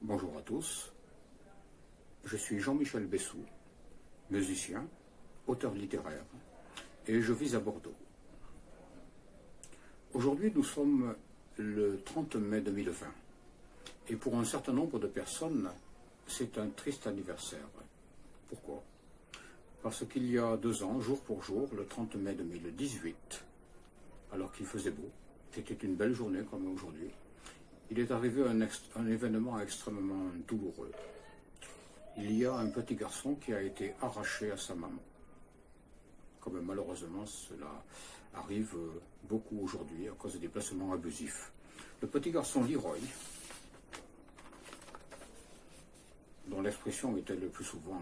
Bonjour à tous, je suis Jean-Michel Bessou, musicien, auteur littéraire, et je vis à Bordeaux. Aujourd'hui, nous sommes le 30 mai 2020, et pour un certain nombre de personnes, c'est un triste anniversaire. Pourquoi? Parce qu'il y a 2 ans, jour pour jour, le 30 mai 2018, alors qu'il faisait beau, c'était une belle journée comme aujourd'hui, il est arrivé un événement extrêmement douloureux. Il y a un petit garçon qui a été arraché à sa maman. Comme malheureusement cela arrive beaucoup aujourd'hui à cause des déplacements abusifs. Le petit garçon Leroy, dont l'expression était le plus souvent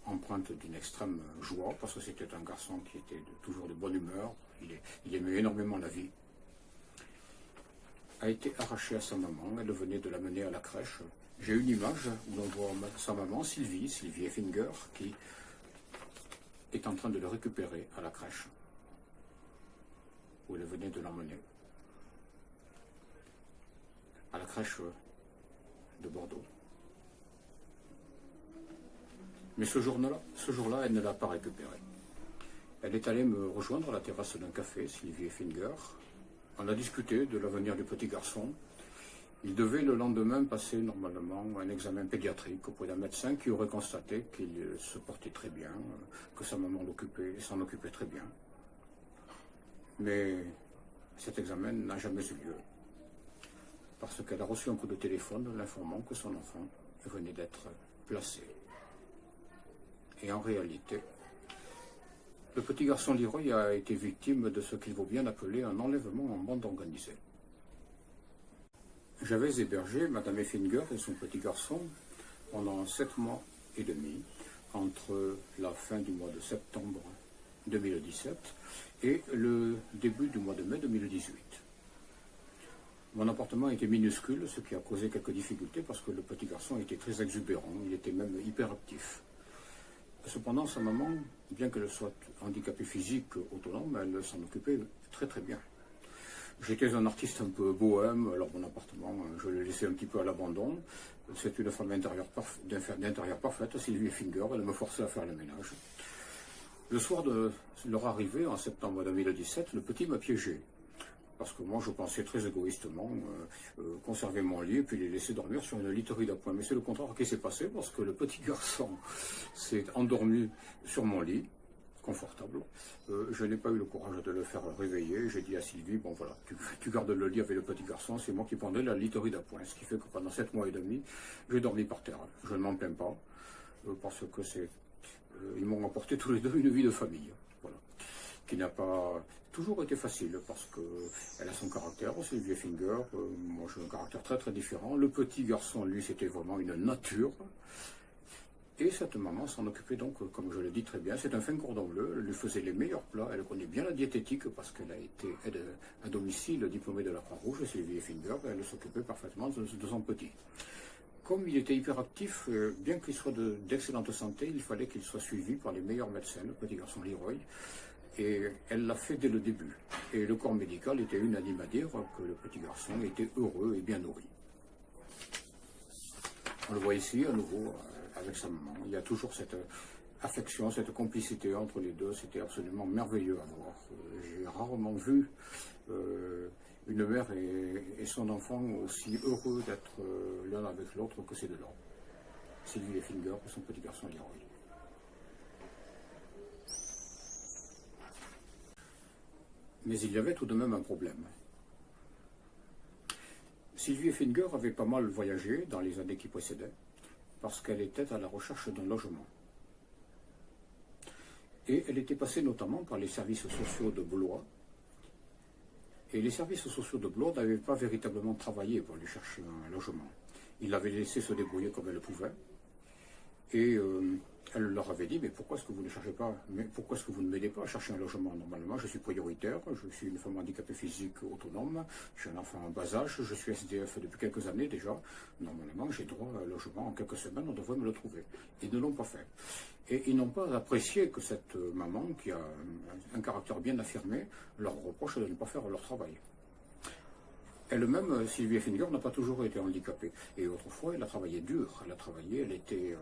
empreinte d'une extrême joie, parce que c'était un garçon qui était toujours de bonne humeur, il aimait énormément la vie, a été arraché à sa maman. Elle venait de l'amener à la crèche. J'ai une image où l'on voit sa maman, Sylvie Effinger, qui est en train de le récupérer à la crèche, où elle venait de l'emmener, à la crèche de Bordeaux. Mais ce jour-là, elle ne l'a pas récupéré. Elle est allée me rejoindre à la terrasse d'un café, Sylvie Effinger. On a discuté de l'avenir du petit garçon. Il devait le lendemain passer normalement un examen pédiatrique auprès d'un médecin qui aurait constaté qu'il se portait très bien, que sa maman s'en occupait très bien. Mais cet examen n'a jamais eu lieu, parce qu'elle a reçu un coup de téléphone l'informant que son enfant venait d'être placé. Et en réalité, le petit garçon Leroy a été victime de ce qu'il vaut bien appeler un enlèvement en bande organisée. J'avais hébergé Madame Effinger et son petit garçon pendant 7 mois et demi, entre la fin du mois de septembre 2017 et le début du mois de mai 2018. Mon appartement était minuscule, ce qui a causé quelques difficultés parce que le petit garçon était très exubérant, il était même hyperactif. Cependant, sa maman, bien qu'elle soit handicapée physique autonome, elle s'en occupait très très bien. J'étais un artiste un peu bohème, alors mon appartement, je l'ai laissé un petit peu à l'abandon. C'est une femme d'intérieur parfaite, Sylvie Effinger, elle me forçait à faire le ménage. Le soir de leur arrivée, en septembre 2017, le petit m'a piégé. Parce que moi, je pensais très égoïstement conserver mon lit et puis les laisser dormir sur une literie d'appoint. Mais c'est le contraire qui s'est passé, parce que le petit garçon s'est endormi sur mon lit, confortable. Je n'ai pas eu le courage de le faire réveiller. J'ai dit à Sylvie, bon voilà, tu gardes le lit avec le petit garçon, c'est moi qui prendrai la literie d'appoint. Ce qui fait que pendant 7 mois et demi, j'ai dormi par terre. Je ne m'en plains pas, parce que ils m'ont apporté tous les deux une vie de famille. Voilà. Qui n'a pas toujours été facile, parce qu'elle a son caractère, Sylvie Effinger, moi j'ai un caractère très très différent. Le petit garçon, lui, c'était vraiment une nature. Et cette maman s'en occupait donc, comme je le dis très bien, c'est un fin cordon bleu, elle lui faisait les meilleurs plats, elle connaît bien la diététique, parce qu'elle a été aide à domicile diplômée de la Croix-Rouge, Sylvie Effinger, elle s'occupait parfaitement de son petit. Comme il était hyperactif, bien qu'il soit d'excellente santé, il fallait qu'il soit suivi par les meilleurs médecins, le petit garçon Leroy. Et elle l'a fait dès le début. Et le corps médical était unanime à dire que le petit garçon était heureux et bien nourri. On le voit ici à nouveau avec sa maman. Il y a toujours cette affection, cette complicité entre les deux. C'était absolument merveilleux à voir. J'ai rarement vu une mère et son enfant aussi heureux d'être l'un avec l'autre que ces deux-là. Sylvie Effinger et son petit garçon Leroy. Mais il y avait tout de même un problème. Sylvie Effinger avait pas mal voyagé dans les années qui précédaient, parce qu'elle était à la recherche d'un logement. Et elle était passée notamment par les services sociaux de Blois. Et les services sociaux de Blois n'avaient pas véritablement travaillé pour lui chercher un logement. Ils l'avaient laissé se débrouiller comme elle le pouvait. Et elle leur avait dit, mais pourquoi est-ce que vous ne cherchez pas, mais pourquoi est-ce que vous ne m'aidez pas à chercher un logement? Normalement, je suis prioritaire, je suis une femme handicapée physique autonome, j'ai un enfant en bas âge, je suis SDF depuis quelques années déjà. Normalement, j'ai droit à un logement en quelques semaines, on devrait me le trouver. Ils ne l'ont pas fait. Et ils n'ont pas apprécié que cette maman, qui a un caractère bien affirmé, leur reproche de ne pas faire leur travail. Elle-même, Sylvie Effinger, n'a pas toujours été handicapée. Et autrefois, elle a travaillé dur. Elle était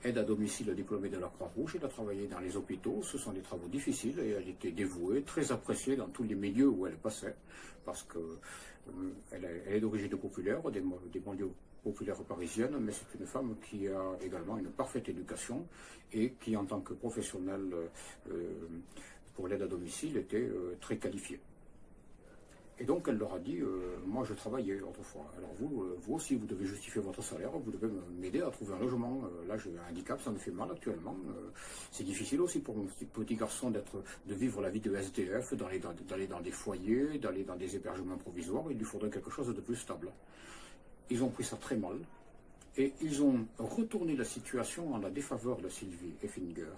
aide à domicile diplômée de la Croix-Rouge. Elle a travaillé dans les hôpitaux. Ce sont des travaux difficiles et elle était dévouée, très appréciée dans tous les milieux où elle passait. Parce qu'elle est d'origine populaire, des banlieues populaires parisiennes, mais c'est une femme qui a également une parfaite éducation et qui, en tant que professionnelle pour l'aide à domicile, était très qualifiée. Et donc elle leur a dit, moi je travaillais autrefois, alors vous aussi vous devez justifier votre salaire, vous devez m'aider à trouver un logement, là j'ai un handicap, ça me fait mal actuellement, c'est difficile aussi pour mon petit garçon de vivre la vie de SDF, d'aller dans des foyers, d'aller dans des hébergements provisoires, il lui faudrait quelque chose de plus stable. Ils ont pris ça très mal, et ils ont retourné la situation en la défaveur de Sylvie Effinger.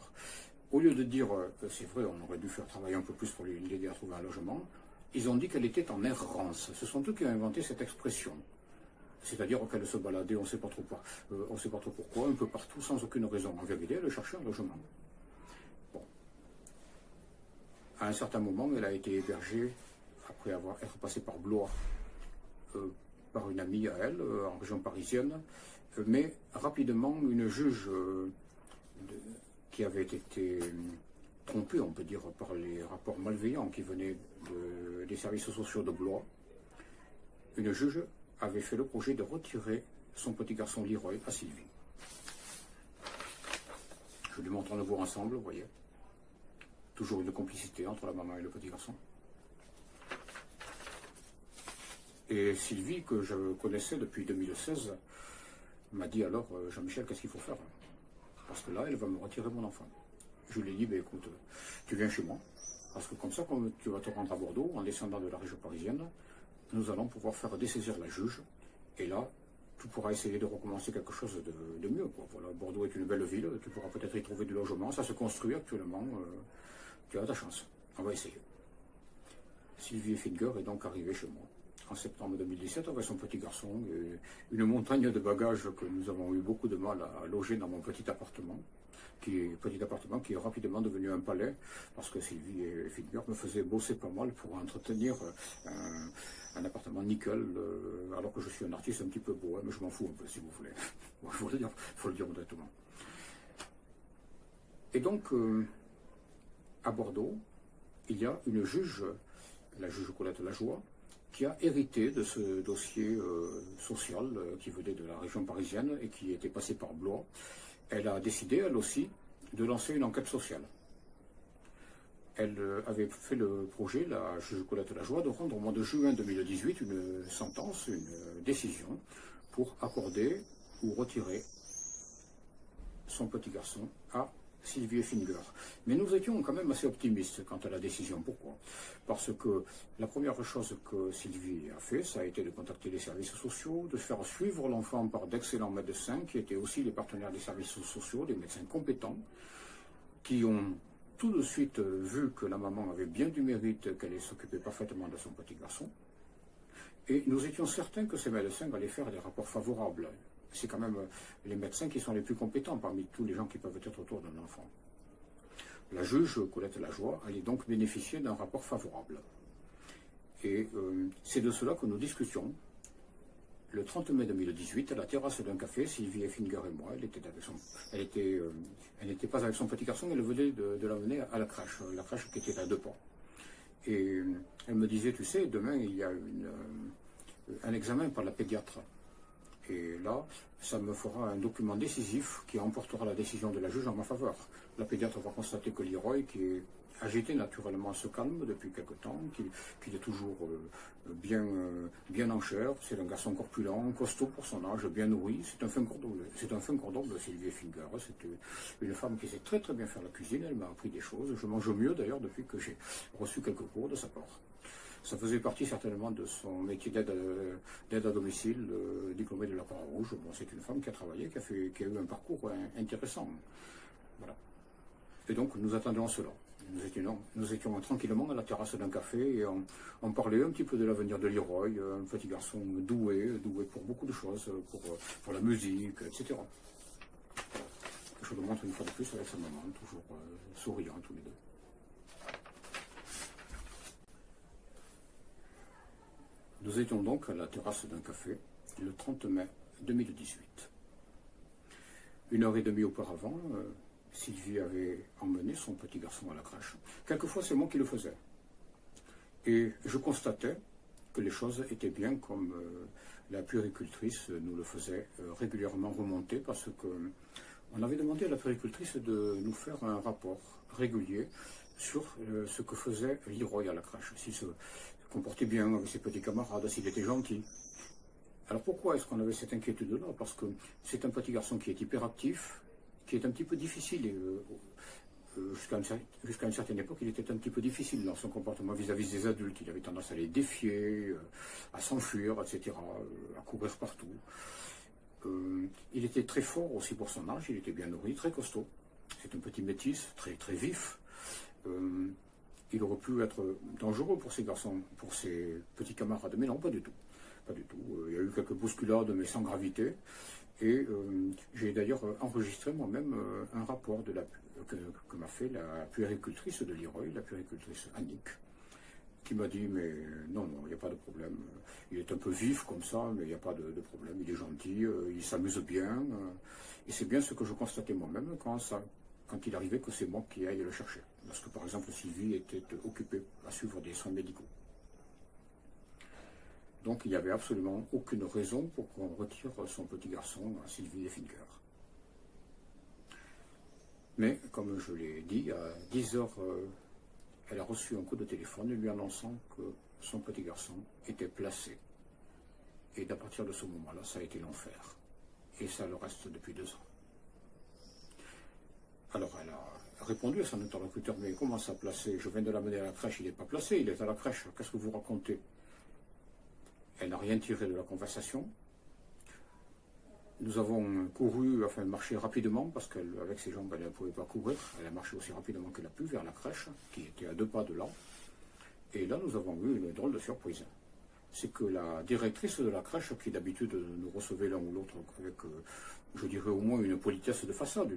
Au lieu de dire, c'est vrai, on aurait dû faire travailler un peu plus pour l'aider à trouver un logement, ils ont dit qu'elle était en errance. Ce sont eux qui ont inventé cette expression. C'est-à-dire qu'elle se baladait, on ne sait pas trop pourquoi, un peu partout, sans aucune raison. En vérité, elle cherchait un logement. Bon. À un certain moment, elle a été hébergée, après être passée par Blois, par une amie à elle, en région parisienne. Mais rapidement, une juge qui avait été trompée, on peut dire, par les rapports malveillants qui venaient des services sociaux de Blois, une juge avait fait le projet de retirer son petit garçon Leroy à Sylvie. Je lui montre, le voir ensemble, vous voyez. Toujours une complicité entre la maman et le petit garçon. Et Sylvie, que je connaissais depuis 2016, m'a dit alors, Jean-Michel, qu'est-ce qu'il faut faire? Parce que là, elle va me retirer mon enfant. Je lui ai dit, ben, écoute, tu viens chez moi, parce que comme ça, comme tu vas te rendre à Bordeaux, en descendant de la région parisienne, nous allons pouvoir faire dessaisir la juge, et là, tu pourras essayer de recommencer quelque chose de mieux, quoi. Voilà, Bordeaux est une belle ville, tu pourras peut-être y trouver du logement, ça se construit actuellement, tu as ta chance, on va essayer. Sylvie Effinger est donc arrivée chez moi en septembre 2017 avec son petit garçon, et une montagne de bagages que nous avons eu beaucoup de mal à loger dans mon petit appartement qui est rapidement devenu un palais, parce que Sylvie Effinger me faisait bosser pas mal pour entretenir un appartement nickel, alors que je suis un artiste un petit peu beau, mais je m'en fous un peu, si vous voulez. Il faut le dire honnêtement. Et donc, à Bordeaux, il y a une juge, la juge Colette Lajoie, qui a hérité de ce dossier social qui venait de la région parisienne et qui était passé par Blois. Elle a décidé, elle aussi, de lancer une enquête sociale. Elle avait fait le projet, la juge Colette Lajoie, de rendre au mois de juin 2018 une sentence, une décision, pour accorder ou retirer son petit garçon à Sylvie Effinger. Mais nous étions quand même assez optimistes quant à la décision. Pourquoi? Parce que la première chose que Sylvie a fait, ça a été de contacter les services sociaux, de faire suivre l'enfant par d'excellents médecins, qui étaient aussi les partenaires des services sociaux, des médecins compétents, qui ont tout de suite vu que la maman avait bien du mérite, qu'elle s'occupait parfaitement de son petit garçon. Et nous étions certains que ces médecins allaient faire des rapports favorables. C'est quand même les médecins qui sont les plus compétents parmi tous les gens qui peuvent être autour d'un enfant. La juge Colette Lajoie allait donc bénéficier d'un rapport favorable. Et c'est de cela que nous discutions. Le 30 mai 2018, à la terrasse d'un café, Sylvie Effinger et moi, elle n'était pas avec son petit garçon, elle venait de l'amener à la crèche qui était à 2 pas. Et elle me disait, tu sais, demain il y a un examen par la pédiatre. Et là, ça me fera un document décisif qui emportera la décision de la juge en ma faveur. La pédiatre va constater que Leroy, qui est agité naturellement, se calme depuis quelque temps, qu'il est toujours bien en chair. C'est un garçon corpulent, costaud pour son âge, bien nourri. C'est un fin cordon de Sylvie Effinger. C'est une femme qui sait très très bien faire la cuisine. Elle m'a appris des choses. Je mange mieux d'ailleurs depuis que j'ai reçu quelques cours de sa part. Ça faisait partie certainement de son métier d'aide à domicile, diplômée de la Croix-Rouge. Bon, c'est une femme qui a travaillé, qui a eu un parcours intéressant. Voilà. Et donc, nous attendions cela. Nous étions tranquillement à la terrasse d'un café et on parlait un petit peu de l'avenir de Leroy, un petit garçon doué pour beaucoup de choses, pour la musique, etc. Je le montre une fois de plus avec sa maman, toujours souriant tous les deux. Nous étions donc à la terrasse d'un café le 30 mai 2018. 1 heure et demie auparavant, Sylvie avait emmené son petit garçon à la crèche. Quelquefois, c'est moi qui le faisais. Et je constatais que les choses étaient bien comme la puéricultrice nous le faisait régulièrement remonter, parce qu'on avait demandé à la puéricultrice de nous faire un rapport régulier sur ce que faisait Leroy à la crèche, s'il se comportait bien avec ses petits camarades, s'il était gentil. Alors pourquoi est-ce qu'on avait cette inquiétude-là? Parce que c'est un petit garçon qui est hyperactif, qui est un petit peu difficile, et jusqu'à une certaine époque, il était un petit peu difficile dans son comportement vis-à-vis des adultes. Il avait tendance à les défier, à s'enfuir, etc., à courir partout. Il était très fort aussi pour son âge, il était bien nourri, très costaud. C'est un petit métis, très, très vif. Il aurait pu être dangereux pour ces garçons, pour ses petits camarades, mais non, pas du tout. Pas du tout. Il y a eu quelques bousculades, mais sans gravité. Et j'ai d'ailleurs enregistré moi-même un rapport que m'a fait la puéricultrice de Leroy, la puéricultrice Annick, qui m'a dit, mais non, il n'y a pas de problème. Il est un peu vif comme ça, mais il n'y a pas de problème. Il est gentil, il s'amuse bien. Et c'est bien ce que je constatais moi-même quand il arrivait que c'est moi qui aille le chercher. Parce que par exemple, Sylvie était occupée à suivre des soins médicaux. Donc il n'y avait absolument aucune raison pour qu'on retire son petit garçon à Sylvie Effinger. Mais comme je l'ai dit, à 10 heures, elle a reçu un coup de téléphone lui annonçant que son petit garçon était placé. Et à partir de ce moment-là, ça a été l'enfer. Et ça le reste depuis 2 ans. Alors elle a répondu à son interlocuteur, mais comment ça placé? Je viens de l'amener à la crèche, il n'est pas placé, il est à la crèche, qu'est-ce que vous racontez? Elle n'a rien tiré de la conversation. Nous avons couru, enfin marché rapidement, parce qu'avec ses jambes, elle ne pouvait pas courir. Elle a marché aussi rapidement qu'elle a pu vers la crèche, qui était à 2 pas de là. Et là, nous avons eu une drôle de surprise. C'est que la directrice de la crèche, qui d'habitude nous recevait l'un ou l'autre avec, je dirais au moins une politesse de façade,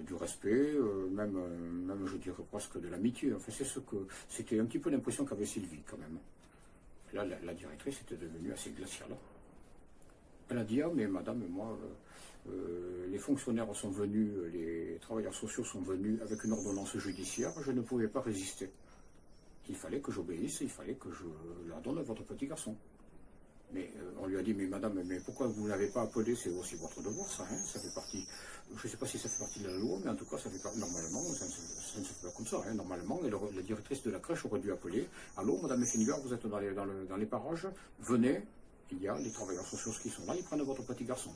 du respect, même je dirais presque de l'amitié. Enfin, c'était un petit peu l'impression qu'avait Sylvie quand même. Là, la directrice était devenue assez glaciale. Elle a dit, ah mais madame, moi, les fonctionnaires sont venus, les travailleurs sociaux sont venus avec une ordonnance judiciaire, je ne pouvais pas résister. Il fallait que j'obéisse, il fallait que je la donne à votre petit garçon. Mais on lui a dit, mais madame, mais pourquoi vous ne l'avez pas appelé? C'est aussi votre devoir, ça, hein, ça fait partie, je ne sais pas si ça fait partie de la loi, mais en tout cas, ça fait partie, normalement, ça ne se fait pas comme ça, hein, normalement, et la directrice de la crèche aurait dû appeler, allô, madame Effinger, vous êtes dans les parages, venez, il y a les travailleurs sociaux qui sont là, ils prennent votre petit garçon.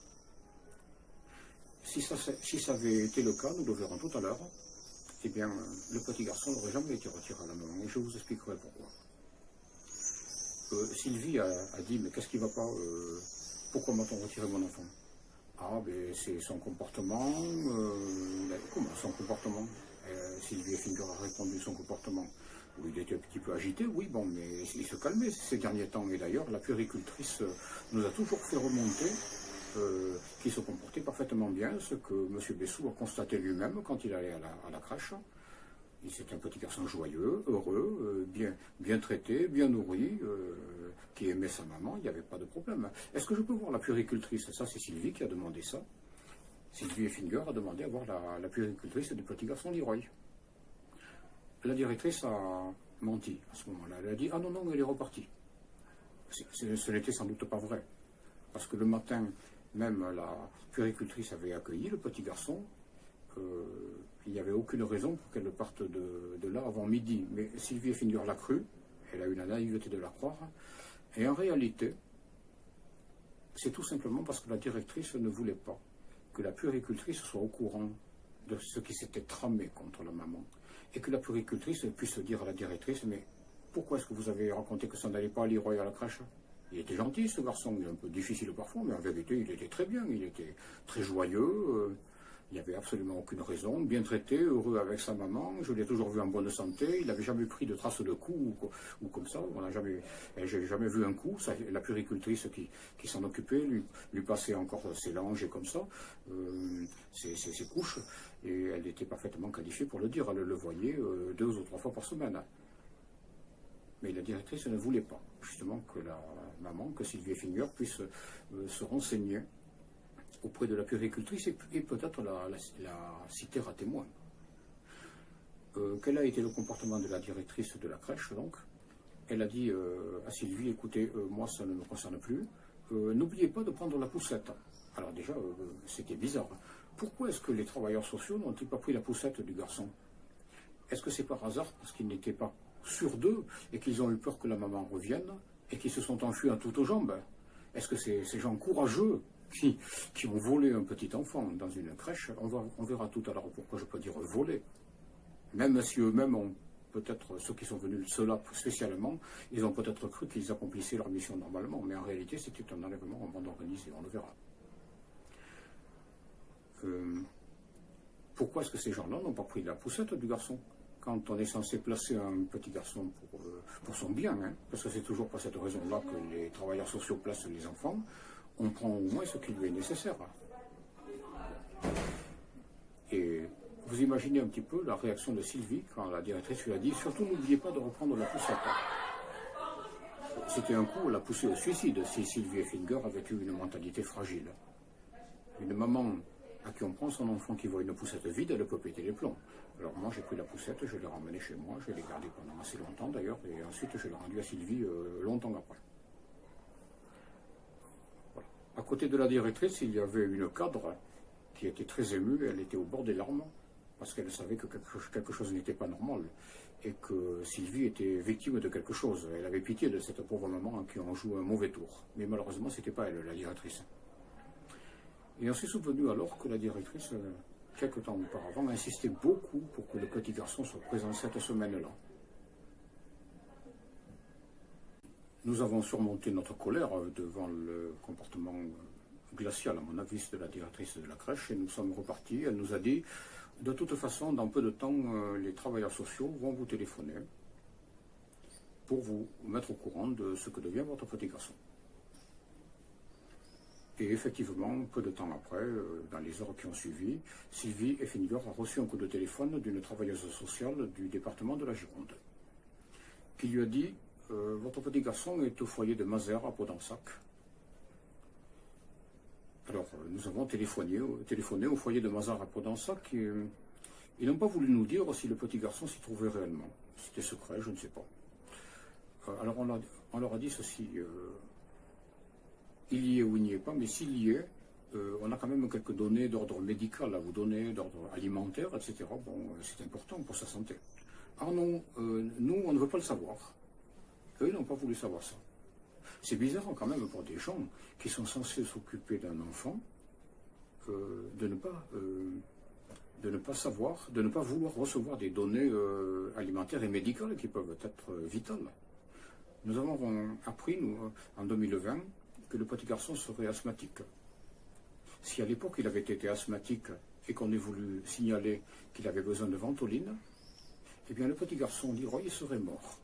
Si ça avait été le cas, nous le verrons tout à l'heure, eh bien, le petit garçon n'aurait jamais été retiré à la maman, et je vous expliquerai pourquoi. Sylvie a dit, mais qu'est-ce qui ne va pas, pourquoi m'a-t-on retiré mon enfant? Ah, ben c'est son comportement, comment son comportement? Sylvie Effinger a répondu son comportement. Oui, il était un petit peu agité, oui, bon, mais il se calmait ces derniers temps. Et d'ailleurs, la puéricultrice nous a toujours fait remonter qu'il se comportait parfaitement bien, ce que M. Bessou a constaté lui-même quand il allait à la crèche. C'était un petit garçon joyeux, heureux, bien traité, bien nourri, qui aimait sa maman, il n'y avait pas de problème. Est-ce que je peux voir la puéricultrice? Ça, c'est Sylvie qui a demandé ça. Sylvie Effinger a demandé à voir la puéricultrice du petit garçon Leroy. La directrice a menti à ce moment-là. Elle a dit, ah non, elle est repartie. Ce n'était sans doute pas vrai. Parce que le matin, même la puéricultrice avait accueilli le petit garçon. Il n'y avait aucune raison pour qu'elle parte de là avant midi. Mais Sylvie Effinger l'a cru, elle a eu la naïveté de la croire, et en réalité, c'est tout simplement parce que la directrice ne voulait pas que la puéricultrice soit au courant de ce qui s'était tramé contre la maman, et que la puéricultrice puisse dire à la directrice, mais pourquoi est-ce que vous avez raconté que ça n'allait pas à Leroy à la crèche? Il était gentil ce garçon, il est un peu difficile parfois, mais en vérité il était très bien, il était très joyeux, il n'y avait absolument aucune raison, bien traité, heureux avec sa maman, je l'ai toujours vu en bonne santé, il n'avait jamais pris de traces de coups ou comme ça, j'ai jamais vu un coup, la puéricultrice qui s'en occupait lui passait encore ses langes et comme ça, ses couches, et elle était parfaitement qualifiée pour le dire, elle le voyait 2 ou 3 fois par semaine. Mais la directrice ne voulait pas, justement, que la maman, que Sylvie Effinger, puisse se renseigner auprès de la puéricultrice et peut-être la citer à témoin. Quel a été le comportement de la directrice de la crèche, donc? Elle a dit à Sylvie, écoutez, moi ça ne me concerne plus, n'oubliez pas de prendre la poussette. Alors déjà, c'était bizarre. Pourquoi est-ce que les travailleurs sociaux n'ont-ils pas pris la poussette du garçon? Est-ce que c'est par hasard parce qu'ils n'étaient pas sûrs d'eux et qu'ils ont eu peur que la maman revienne et qu'ils se sont enfuis à toutes jambes? Est-ce que ces gens courageux qui ont volé un petit enfant dans une crèche, on verra tout à l'heure pourquoi je peux dire voler, même si eux-mêmes ont peut-être, ceux qui sont venus ceux-là spécialement, ils ont peut-être cru qu'ils accomplissaient leur mission normalement, mais en réalité c'était un enlèvement en bande organisée, on le verra. Pourquoi est-ce que ces gens-là n'ont pas pris la poussette du garçon quand on est censé placer un petit garçon pour son bien, hein, parce que c'est toujours pour cette raison-là que les travailleurs sociaux placent les enfants, on prend au moins ce qui lui est nécessaire. Et vous imaginez un petit peu la réaction de Sylvie quand la directrice lui a dit « Surtout n'oubliez pas de reprendre la poussette ». C'était un coup, la poussée au suicide si Sylvie Effinger avait eu une mentalité fragile. Une maman à qui on prend son enfant qui voit une poussette vide, elle peut péter les plombs. Alors moi j'ai pris la poussette, je l'ai ramenée chez moi, je l'ai gardée pendant assez longtemps d'ailleurs, et ensuite je l'ai rendue à Sylvie longtemps après. Voilà. À côté de la directrice, il y avait une cadre qui était très émue, elle était au bord des larmes, parce qu'elle savait que quelque chose n'était pas normal, et que Sylvie était victime de quelque chose. Elle avait pitié de cette pauvre maman à qui on joue un mauvais tour. Mais malheureusement, ce n'était pas elle, la directrice. Et on s'est souvenu alors que la directrice, quelque temps auparavant, insistait beaucoup pour que le petit garçon soit présent cette semaine-là. Nous avons surmonté notre colère devant le comportement glacial, à mon avis, de la directrice de la crèche, et nous sommes repartis. Elle nous a dit, de toute façon, dans peu de temps, les travailleurs sociaux vont vous téléphoner pour vous mettre au courant de ce que devient votre petit garçon. Et effectivement, peu de temps après, dans les heures qui ont suivi, Sylvie Effinger a reçu un coup de téléphone d'une travailleuse sociale du département de la Gironde, qui lui a dit « Votre petit garçon est au foyer de Mazères à Podensac ». Alors, nous avons téléphoné au foyer de Mazères à Podensac et ils n'ont pas voulu nous dire si le petit garçon s'y trouvait réellement. C'était secret, je ne sais pas. Alors, on leur a dit ceci. Il y est ou il n'y est pas, mais s'il y est, on a quand même quelques données d'ordre médical à vous donner, d'ordre alimentaire, etc. Bon, c'est important pour sa santé. Ah non, nous, on ne veut pas le savoir. Eux, ils n'ont pas voulu savoir ça. C'est bizarre quand même pour des gens qui sont censés s'occuper d'un enfant de ne pas savoir, de ne pas vouloir recevoir des données alimentaires et médicales qui peuvent être vitales. Nous avons appris, nous, en 2020, que le petit garçon serait asthmatique. Si à l'époque il avait été asthmatique et qu'on ait voulu signaler qu'il avait besoin de ventoline, eh bien le petit garçon Leroy il serait mort.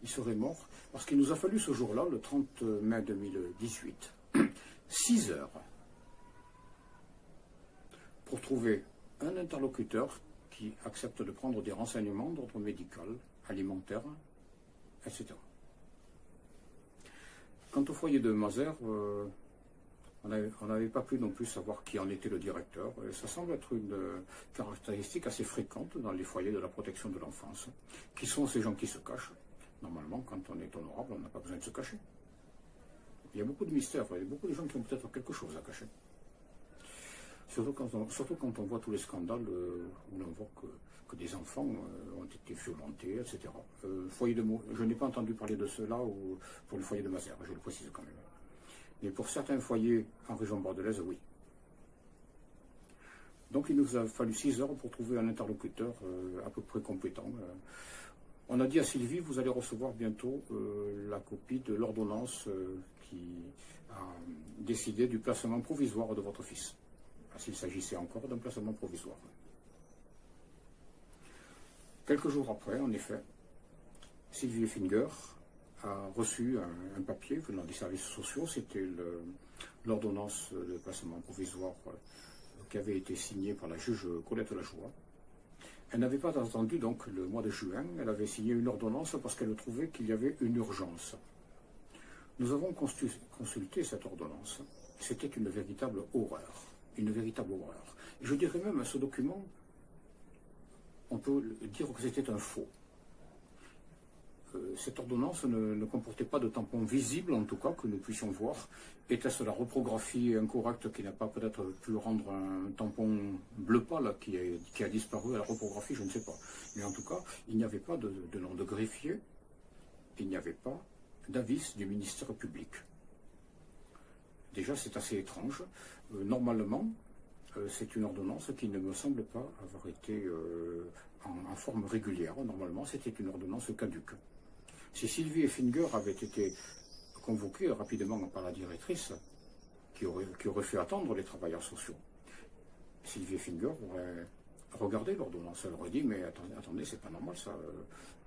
Il serait mort parce qu'il nous a fallu ce jour-là, le 30 mai 2018, 6 heures pour trouver un interlocuteur qui accepte de prendre des renseignements d'ordre médical, alimentaire, etc. Quant au foyer de Mazères, on n'avait pas pu non plus savoir qui en était le directeur. Et ça semble être une caractéristique assez fréquente dans les foyers de la protection de l'enfance. Qui sont ces gens qui se cachent? Normalement, quand on est honorable, on n'a pas besoin de se cacher. Il y a beaucoup de mystères, il y a beaucoup de gens qui ont peut-être quelque chose à cacher. Surtout quand on voit tous les scandales où l'on voit que des enfants ont été violentés, etc. Je n'ai pas entendu parler de cela pour le foyer de Mazères, je le précise quand même. Mais pour certains foyers en région bordelaise, oui. Donc il nous a fallu 6 heures pour trouver un interlocuteur à peu près compétent. On a dit à Sylvie, vous allez recevoir bientôt la copie de l'ordonnance qui a décidé du placement provisoire de votre fils. S'il s'agissait encore d'un placement provisoire. Quelques jours après, en effet, Sylvie Effinger a reçu un papier venant des services sociaux. C'était l'ordonnance de placement provisoire qui avait été signée par la juge Colette Lajoie, Elle n'avait pas attendu donc le mois de juin, elle avait signé une ordonnance parce qu'elle trouvait qu'il y avait une urgence. Nous avons consulté cette ordonnance. C'était une véritable horreur. Une véritable horreur. Je dirais même, ce document, on peut dire que c'était un faux. Cette ordonnance ne comportait pas de tampon visible, en tout cas, que nous puissions voir. Était-ce la reprographie incorrecte qui n'a pas peut-être pu rendre un tampon bleu pâle qui a disparu à la reprographie, je ne sais pas. Mais en tout cas, il n'y avait pas de nom de greffier, il n'y avait pas d'avis du ministère public. Déjà, c'est assez étrange. Normalement, c'est une ordonnance qui ne me semble pas avoir été en forme régulière. Normalement, c'était une ordonnance caduque. Si Sylvie Effinger avait été convoquée rapidement par la directrice, qui aurait fait attendre les travailleurs sociaux, Sylvie Effinger aurait regardé l'ordonnance. Elle aurait dit, mais attendez, c'est pas normal ça.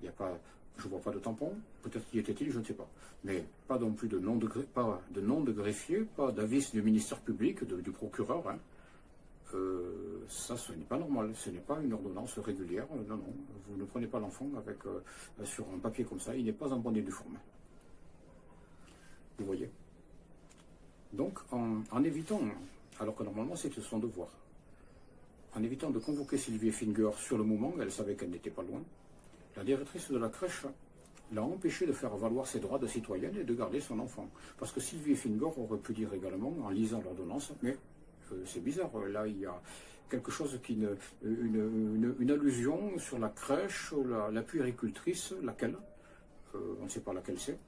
Il y a pas, je ne vois pas de tampon. Peut-être y était-il, je ne sais pas. Mais pas non plus de nom de greffier, pas d'avis du ministère public, du procureur. Hein. Ça, ce n'est pas normal, ce n'est pas une ordonnance régulière, non, non, vous ne prenez pas l'enfant avec sur un papier comme ça, il n'est pas en bonne et due forme. Vous voyez. Donc, en évitant, alors que normalement c'était son devoir, en évitant de convoquer Sylvie Effinger sur le moment, elle savait qu'elle n'était pas loin, la directrice de la crèche l'a empêchée de faire valoir ses droits de citoyenne et de garder son enfant. Parce que Sylvie Effinger aurait pu dire également, en lisant l'ordonnance, mais c'est bizarre, là il y a quelque chose une allusion sur la crèche, la puéricultrice, laquelle, on ne sait pas laquelle c'est,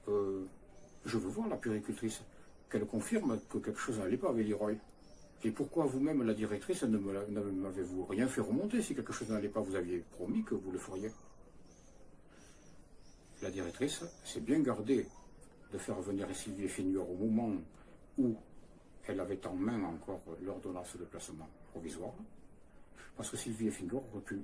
je veux voir la puéricultrice, qu'elle confirme que quelque chose n'allait pas avec Leroy. Et pourquoi vous-même, la directrice, ne m'avez-vous rien fait remonter si quelque chose n'allait pas? Vous aviez promis que vous le feriez. La directrice s'est bien gardée de faire venir Sylvie Effinger au moment où elle avait en main encore l'ordonnance de placement provisoire, parce que Sylvie Effinger aurait pu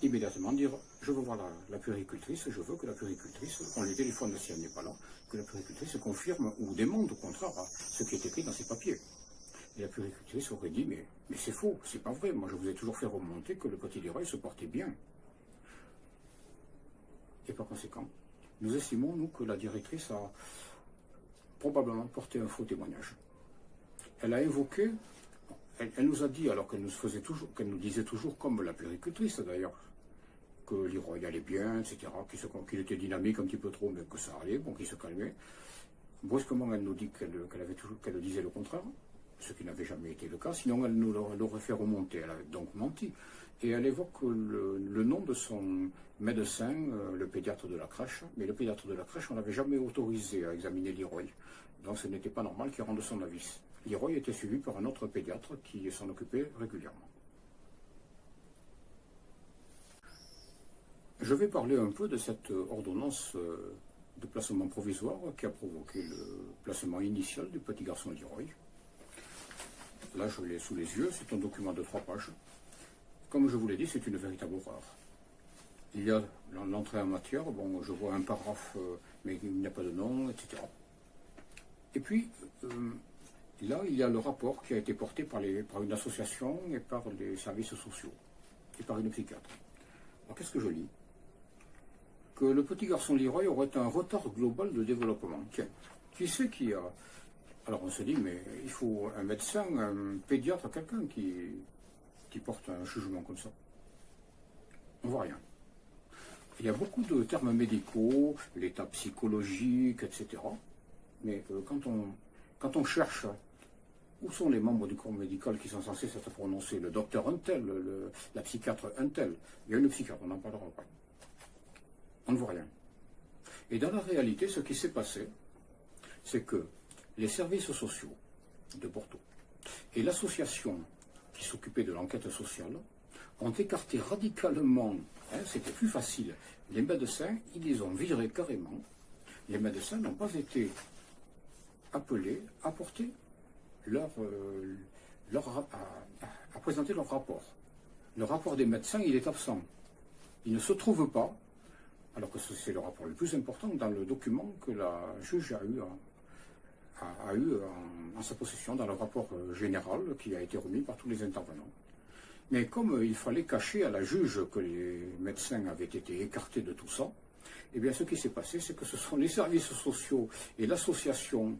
immédiatement dire « Je veux voir la puéricultrice, je veux que la puéricultrice, on les téléphone si elle n'est pas là, que la puéricultrice confirme ou démente au contraire ce qui est écrit dans ses papiers. » Et la puéricultrice aurait dit « Mais c'est faux, c'est pas vrai, moi je vous ai toujours fait remonter que le petit Leroy se portait bien. » Et par conséquent, nous estimons, nous, que la directrice a probablement porté un faux témoignage. Elle a évoqué, elle nous a dit, alors qu'elle nous disait toujours, comme la puéricultrice d'ailleurs, que Leroy allait bien, etc., qu'il était dynamique un petit peu trop, mais que ça allait, bon, qu'il se calmait. Brusquement, elle nous dit qu'elle disait le contraire, ce qui n'avait jamais été le cas, sinon elle nous l'aurait fait remonter, elle avait donc menti. Et elle évoque le nom de son médecin, le pédiatre de la crèche, mais le pédiatre de la crèche, on n'avait jamais autorisé à examiner Leroy, donc ce n'était pas normal qu'il rende son avis. Leroy était suivi par un autre pédiatre qui s'en occupait régulièrement. Je vais parler un peu de cette ordonnance de placement provisoire qui a provoqué le placement initial du petit garçon Leroy. Là, je l'ai sous les yeux, c'est un document de 3 pages. Comme je vous l'ai dit, c'est une véritable horreur. Il y a l'entrée en matière, bon, je vois un paragraphe, mais il n'y a pas de nom, etc. Et puis, là, il y a le rapport qui a été porté par une association et par les services sociaux, et par une psychiatre. Alors, qu'est-ce que je lis? Que le petit garçon Leroy aurait un retard global de développement. Tiens, qui c'est qui a... Alors, on se dit, mais il faut un médecin, un pédiatre, quelqu'un qui porte un jugement comme ça. On voit rien. Il y a beaucoup de termes médicaux, l'état psychologique, etc. Mais quand on cherche où sont les membres du corps médical qui sont censés s'être prononcés, le docteur un tel, la psychiatre un tel, il y a une psychiatre, on n'en parlera pas. On ne voit rien. Et dans la réalité, ce qui s'est passé, c'est que les services sociaux de Porto et l'association qui s'occupait de l'enquête sociale ont écarté radicalement, c'était plus facile, les médecins, ils les ont virés carrément. Les médecins n'ont pas été appelés à porter à présenter leur rapport. Le rapport des médecins, il est absent. Il ne se trouve pas, alors que c'est le rapport le plus important dans le document que la juge a eu en sa possession, dans le rapport général qui a été remis par tous les intervenants. Mais comme il fallait cacher à la juge que les médecins avaient été écartés de tout ça, eh bien ce qui s'est passé, c'est que ce sont les services sociaux et l'association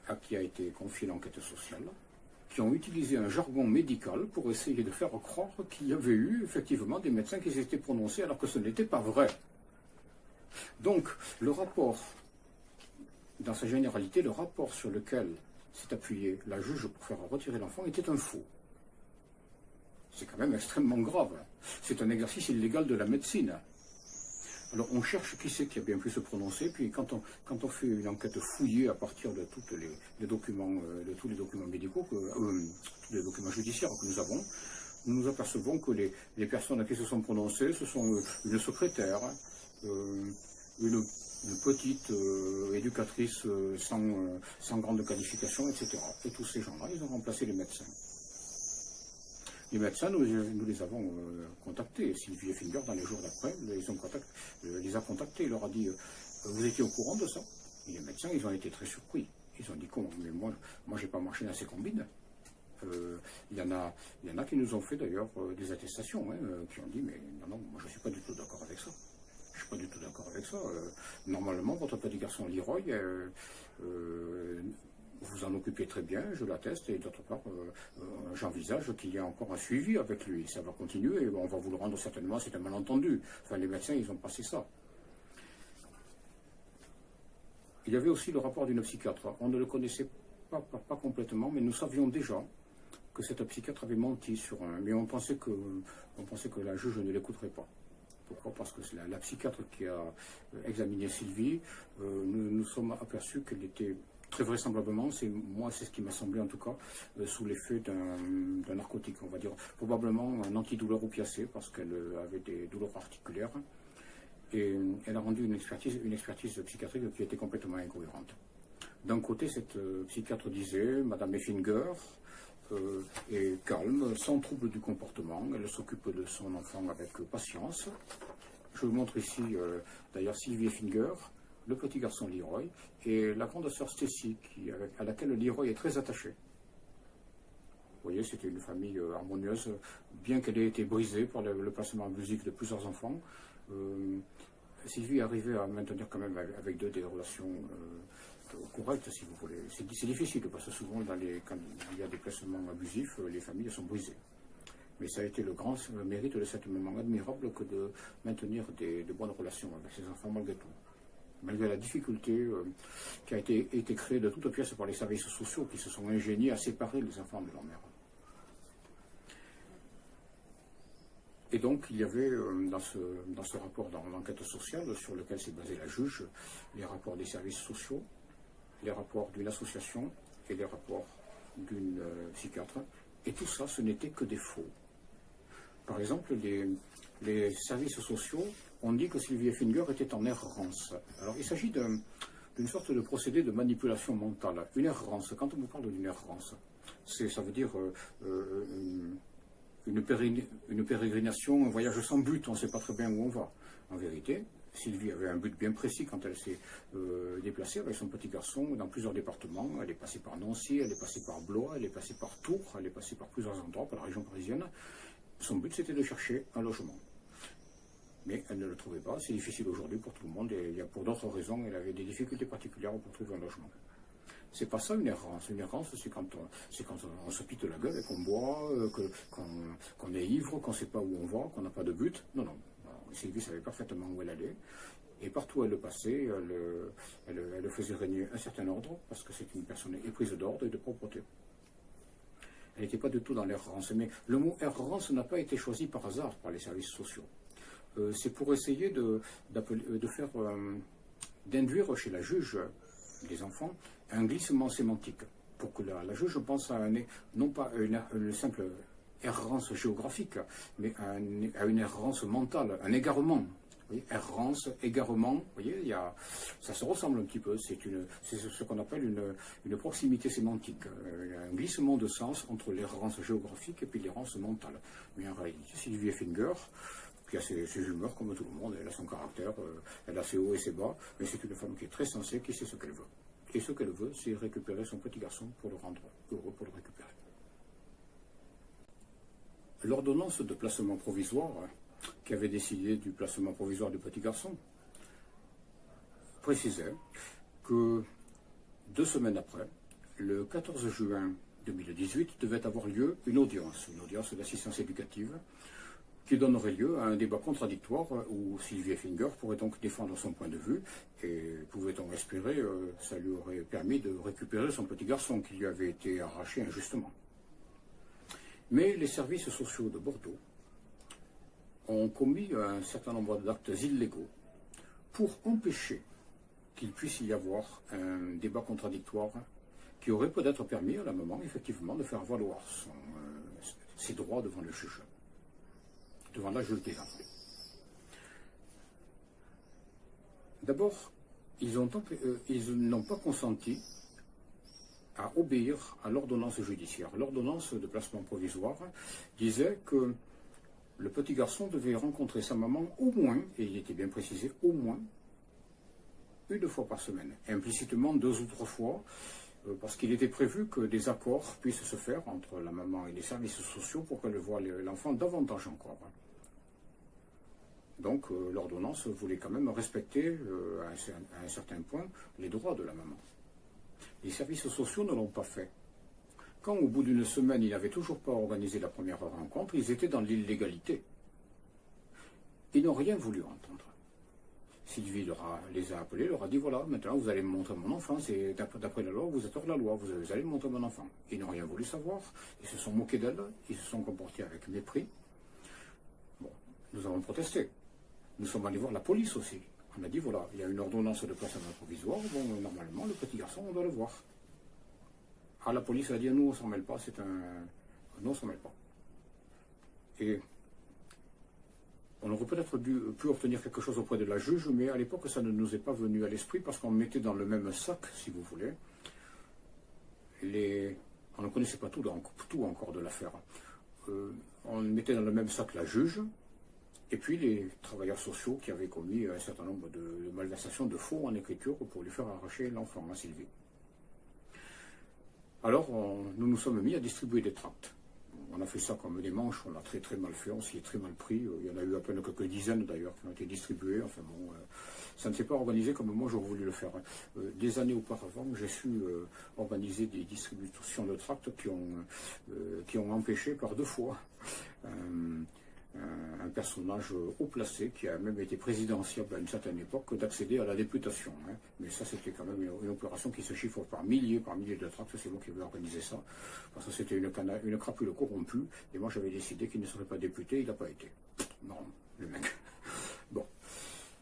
à qui a été confiée l'enquête sociale qui ont utilisé un jargon médical pour essayer de faire croire qu'il y avait eu effectivement des médecins qui s'étaient prononcés alors que ce n'était pas vrai. Donc le rapport, dans sa généralité, le rapport sur lequel s'est appuyée la juge pour faire retirer l'enfant était un faux. C'est quand même extrêmement grave. C'est un exercice illégal de la médecine. Alors on cherche qui c'est qui a bien pu se prononcer, puis quand on fait une enquête fouillée à partir de tous les documents médicaux, tous les documents judiciaires que nous avons, nous nous apercevons que les personnes qui se sont prononcées, ce sont une secrétaire, une petite éducatrice sans grande qualification, etc. Et tous ces gens-là, ils ont remplacé les médecins. Les médecins, nous les avons contactés. Sylvie Effinger, dans les jours d'après, les a contactés. Il leur a dit vous étiez au courant de ça? Et les médecins, ils ont été très surpris. Ils ont dit comment? Mais moi j'ai pas marché dans ces combines. Il y en a qui nous ont fait d'ailleurs des attestations, hein, qui ont dit mais non, moi je ne suis pas du tout d'accord avec ça. Je ne suis pas du tout d'accord avec ça. Normalement, votre petit garçon Leroy, vous en occupez très bien, je l'atteste, et d'autre part, j'envisage qu'il y a encore un suivi avec lui. Ça va continuer, et on va vous le rendre certainement, c'est un malentendu. Enfin, les médecins, ils ont passé ça. Il y avait aussi le rapport d'une psychiatre. On ne le connaissait pas complètement, mais nous savions déjà que cette psychiatre avait menti sur un... Mais on pensait que la juge ne l'écouterait pas. Pourquoi? Parce que c'est la psychiatre qui a examiné Sylvie. Nous sommes aperçus qu'elle était... Très vraisemblablement, c'est ce qui m'a semblé en tout cas, sous l'effet d'un narcotique, on va dire, probablement un antidouleur opiacé, parce qu'elle avait des douleurs articulaires, et elle a rendu une expertise psychiatrique qui était complètement incohérente. D'un côté, cette psychiatre disait, Madame Effinger est calme, sans trouble du comportement, elle s'occupe de son enfant avec patience. Je vous montre ici, d'ailleurs, Sylvie Effinger, le petit garçon Leroy, et la grande sœur Stacy, à laquelle Leroy est très attaché. Vous voyez, c'était une famille harmonieuse, bien qu'elle ait été brisée par le placement abusif de plusieurs enfants. Sylvie arrivait à maintenir quand même avec d'eux des relations correctes, si vous voulez. C'est difficile, parce que souvent, quand il y a des placements abusifs, les familles sont brisées. Mais ça a été le grand mérite de cette maman admirable que de maintenir de bonnes relations avec ses enfants malgré tout. Malgré la difficulté qui a été créée de toutes pièces par les services sociaux qui se sont ingéniés à séparer les enfants de leur mère. Et donc, il y avait dans ce rapport, dans l'enquête sociale sur lequel s'est basée la juge, les rapports des services sociaux, les rapports d'une association et les rapports d'une psychiatre. Et tout ça, ce n'était que des faux. Par exemple, les services sociaux ont dit que Sylvie Effinger était en errance. Alors, il s'agit d'une sorte de procédé de manipulation mentale. Une errance, quand on vous parle d'une errance, ça veut dire une pérégrination, un voyage sans but, on ne sait pas très bien où on va. En vérité, Sylvie avait un but bien précis quand elle s'est déplacée avec son petit garçon dans plusieurs départements. Elle est passée par Nancy, elle est passée par Blois, elle est passée par Tours, elle est passée par plusieurs endroits, par la région parisienne. Son but, c'était de chercher un logement. Mais elle ne le trouvait pas. C'est difficile aujourd'hui pour tout le monde. Et pour d'autres raisons, elle avait des difficultés particulières pour trouver un logement. C'est pas ça une errance. Une errance, c'est quand on se pite la gueule et qu'on boit, qu'on est ivre, qu'on ne sait pas où on va, qu'on n'a pas de but. Non, non. Sylvie savait parfaitement où elle allait. Et partout où elle le passait, elle faisait régner un certain ordre, parce que c'est une personne éprise d'ordre et de propreté. Elle n'était pas du tout dans l'errance. Mais le mot errance n'a pas été choisi par hasard par les services sociaux. C'est pour essayer d'induire chez la juge des enfants un glissement sémantique, pour que la juge pense non pas à une simple errance géographique, mais à une errance mentale, un égarement. Voyez, errance, égarement, vous voyez, ça se ressemble un petit peu, c'est ce qu'on appelle une proximité sémantique, un glissement de sens entre l'errance géographique et puis l'errance mentale. Mais en réalité, Sylvie Effinger, qui a ses humeurs comme tout le monde, elle a son caractère, elle a ses hauts et ses bas, mais c'est une femme qui est très sensée, qui sait ce qu'elle veut. Et ce qu'elle veut, c'est récupérer son petit garçon pour le rendre heureux, pour le récupérer. l'ordonnance de placement provisoire, qui avait décidé du placement provisoire du petit garçon, précisait que 2 semaines après, le 14 juin 2018, devait avoir lieu une audience d'assistance éducative, qui donnerait lieu à un débat contradictoire où Sylvie Effinger pourrait donc défendre son point de vue et pouvait-on espérer, ça lui aurait permis de récupérer son petit garçon qui lui avait été arraché injustement. Mais les services sociaux de Bordeaux ont commis un certain nombre d'actes illégaux pour empêcher qu'il puisse y avoir un débat contradictoire qui aurait peut-être permis à la maman, effectivement, de faire valoir ses droits devant le juge, devant la juge des enfants. D'abord, ils n'ont pas consenti à obéir à l'ordonnance judiciaire. L'ordonnance de placement provisoire disait que le petit garçon devait rencontrer sa maman au moins, et il était bien précisé, au moins 1 fois par semaine, et implicitement 2 ou 3 fois, parce qu'il était prévu que des accords puissent se faire entre la maman et les services sociaux pour qu'elle voie l'enfant davantage encore. Donc l'ordonnance voulait quand même respecter à un certain point les droits de la maman. Les services sociaux ne l'ont pas fait. Quand au bout d'1 semaine, ils n'avaient toujours pas organisé la première rencontre, ils étaient dans l'illégalité. Ils n'ont rien voulu entendre. Sylvie les a appelés, leur a dit voilà, maintenant vous allez me montrer mon enfant, c'est d'après la loi, vous êtes hors la loi, vous allez me montrer mon enfant. Ils n'ont rien voulu savoir, ils se sont moqués d'elle, ils se sont comportés avec mépris. Bon, nous avons protesté. Nous sommes allés voir la police aussi. On a dit voilà, il y a une ordonnance de placement provisoire, bon, normalement le petit garçon, on doit le voir. Ah, la police a dit nous on s'en mêle pas, nous on s'en mêle pas. Et on aurait peut-être pu obtenir quelque chose auprès de la juge, mais à l'époque, ça ne nous est pas venu à l'esprit parce qu'on mettait dans le même sac, si vous voulez, on ne connaissait pas tout encore de l'affaire. On mettait dans le même sac la juge, et puis les travailleurs sociaux qui avaient commis un certain nombre de malversations de faux en écriture pour lui faire arracher l'enfant à Sylvie. Alors, nous nous sommes mis à distribuer des tracts. On a fait ça comme des manches, on l'a très très mal fait, on s'y est très mal pris. Il y en a eu à peine quelques dizaines d'ailleurs qui ont été distribués. Enfin bon, ça ne s'est pas organisé comme moi j'aurais voulu le faire. Des années auparavant, j'ai su organiser des distributions de tracts qui ont empêché par 2 fois un personnage haut placé qui a même été présidentiable à une certaine époque d'accéder à la députation. Hein. Mais ça, c'était quand même une opération qui se chiffre par milliers de tracts. C'est moi qui avais organisé ça. Parce que c'était une crapule corrompue. Et moi, j'avais décidé qu'il ne serait pas député. Il n'a pas été. Non, le mec. Bon.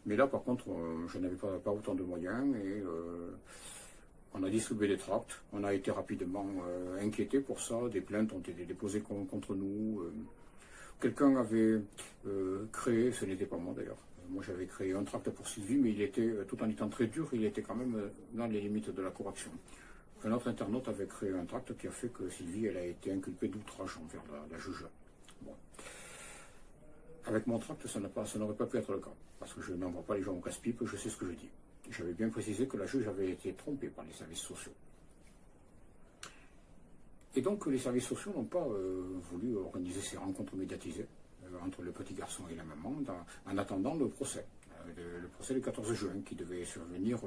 Mais là, par contre, je n'avais pas autant de moyens. Et on a distribué des tracts. On a été rapidement inquiété pour ça. Des plaintes ont été déposées contre nous. Quelqu'un avait créé, ce n'était pas moi d'ailleurs, moi j'avais créé un tract pour Sylvie, mais il était, tout en étant très dur, il était quand même dans les limites de la correction. Un autre internaute avait créé un tract qui a fait que Sylvie, elle a été inculpée d'outrage envers la juge. Bon. Avec mon tract, ça n'aurait pas pu être le cas, parce que je n'envoie pas les gens au casse-pipe, je sais ce que je dis. J'avais bien précisé que la juge avait été trompée par les services sociaux. Et donc les services sociaux n'ont pas voulu organiser ces rencontres médiatisées entre le petit garçon et la maman en attendant le procès du 14 juin qui devait survenir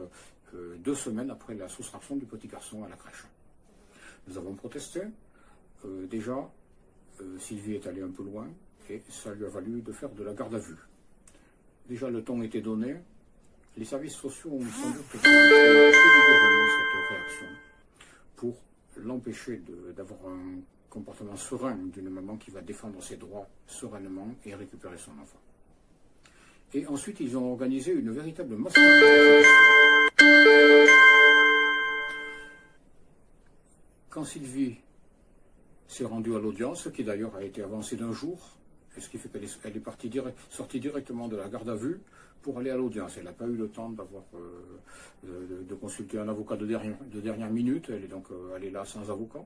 2 semaines après la soustraction du petit garçon à la crèche. Nous avons protesté. Déjà, Sylvie est allée un peu loin et ça lui a valu de faire de la garde à vue. Déjà le ton était donné. Les services sociaux ont sans doute pris délibérément cette réaction pour l'empêcher d'avoir un comportement serein d'une maman qui va défendre ses droits sereinement et récupérer son enfant. Et ensuite, ils ont organisé une véritable mascarade. Quand Sylvie s'est rendue à l'audience, qui d'ailleurs a été avancée d'1 jour, ce qui fait qu'elle est sortie directement de la garde à vue pour aller à l'audience. Elle n'a pas eu le temps de consulter un avocat de dernière minute, elle est donc allée là sans avocat.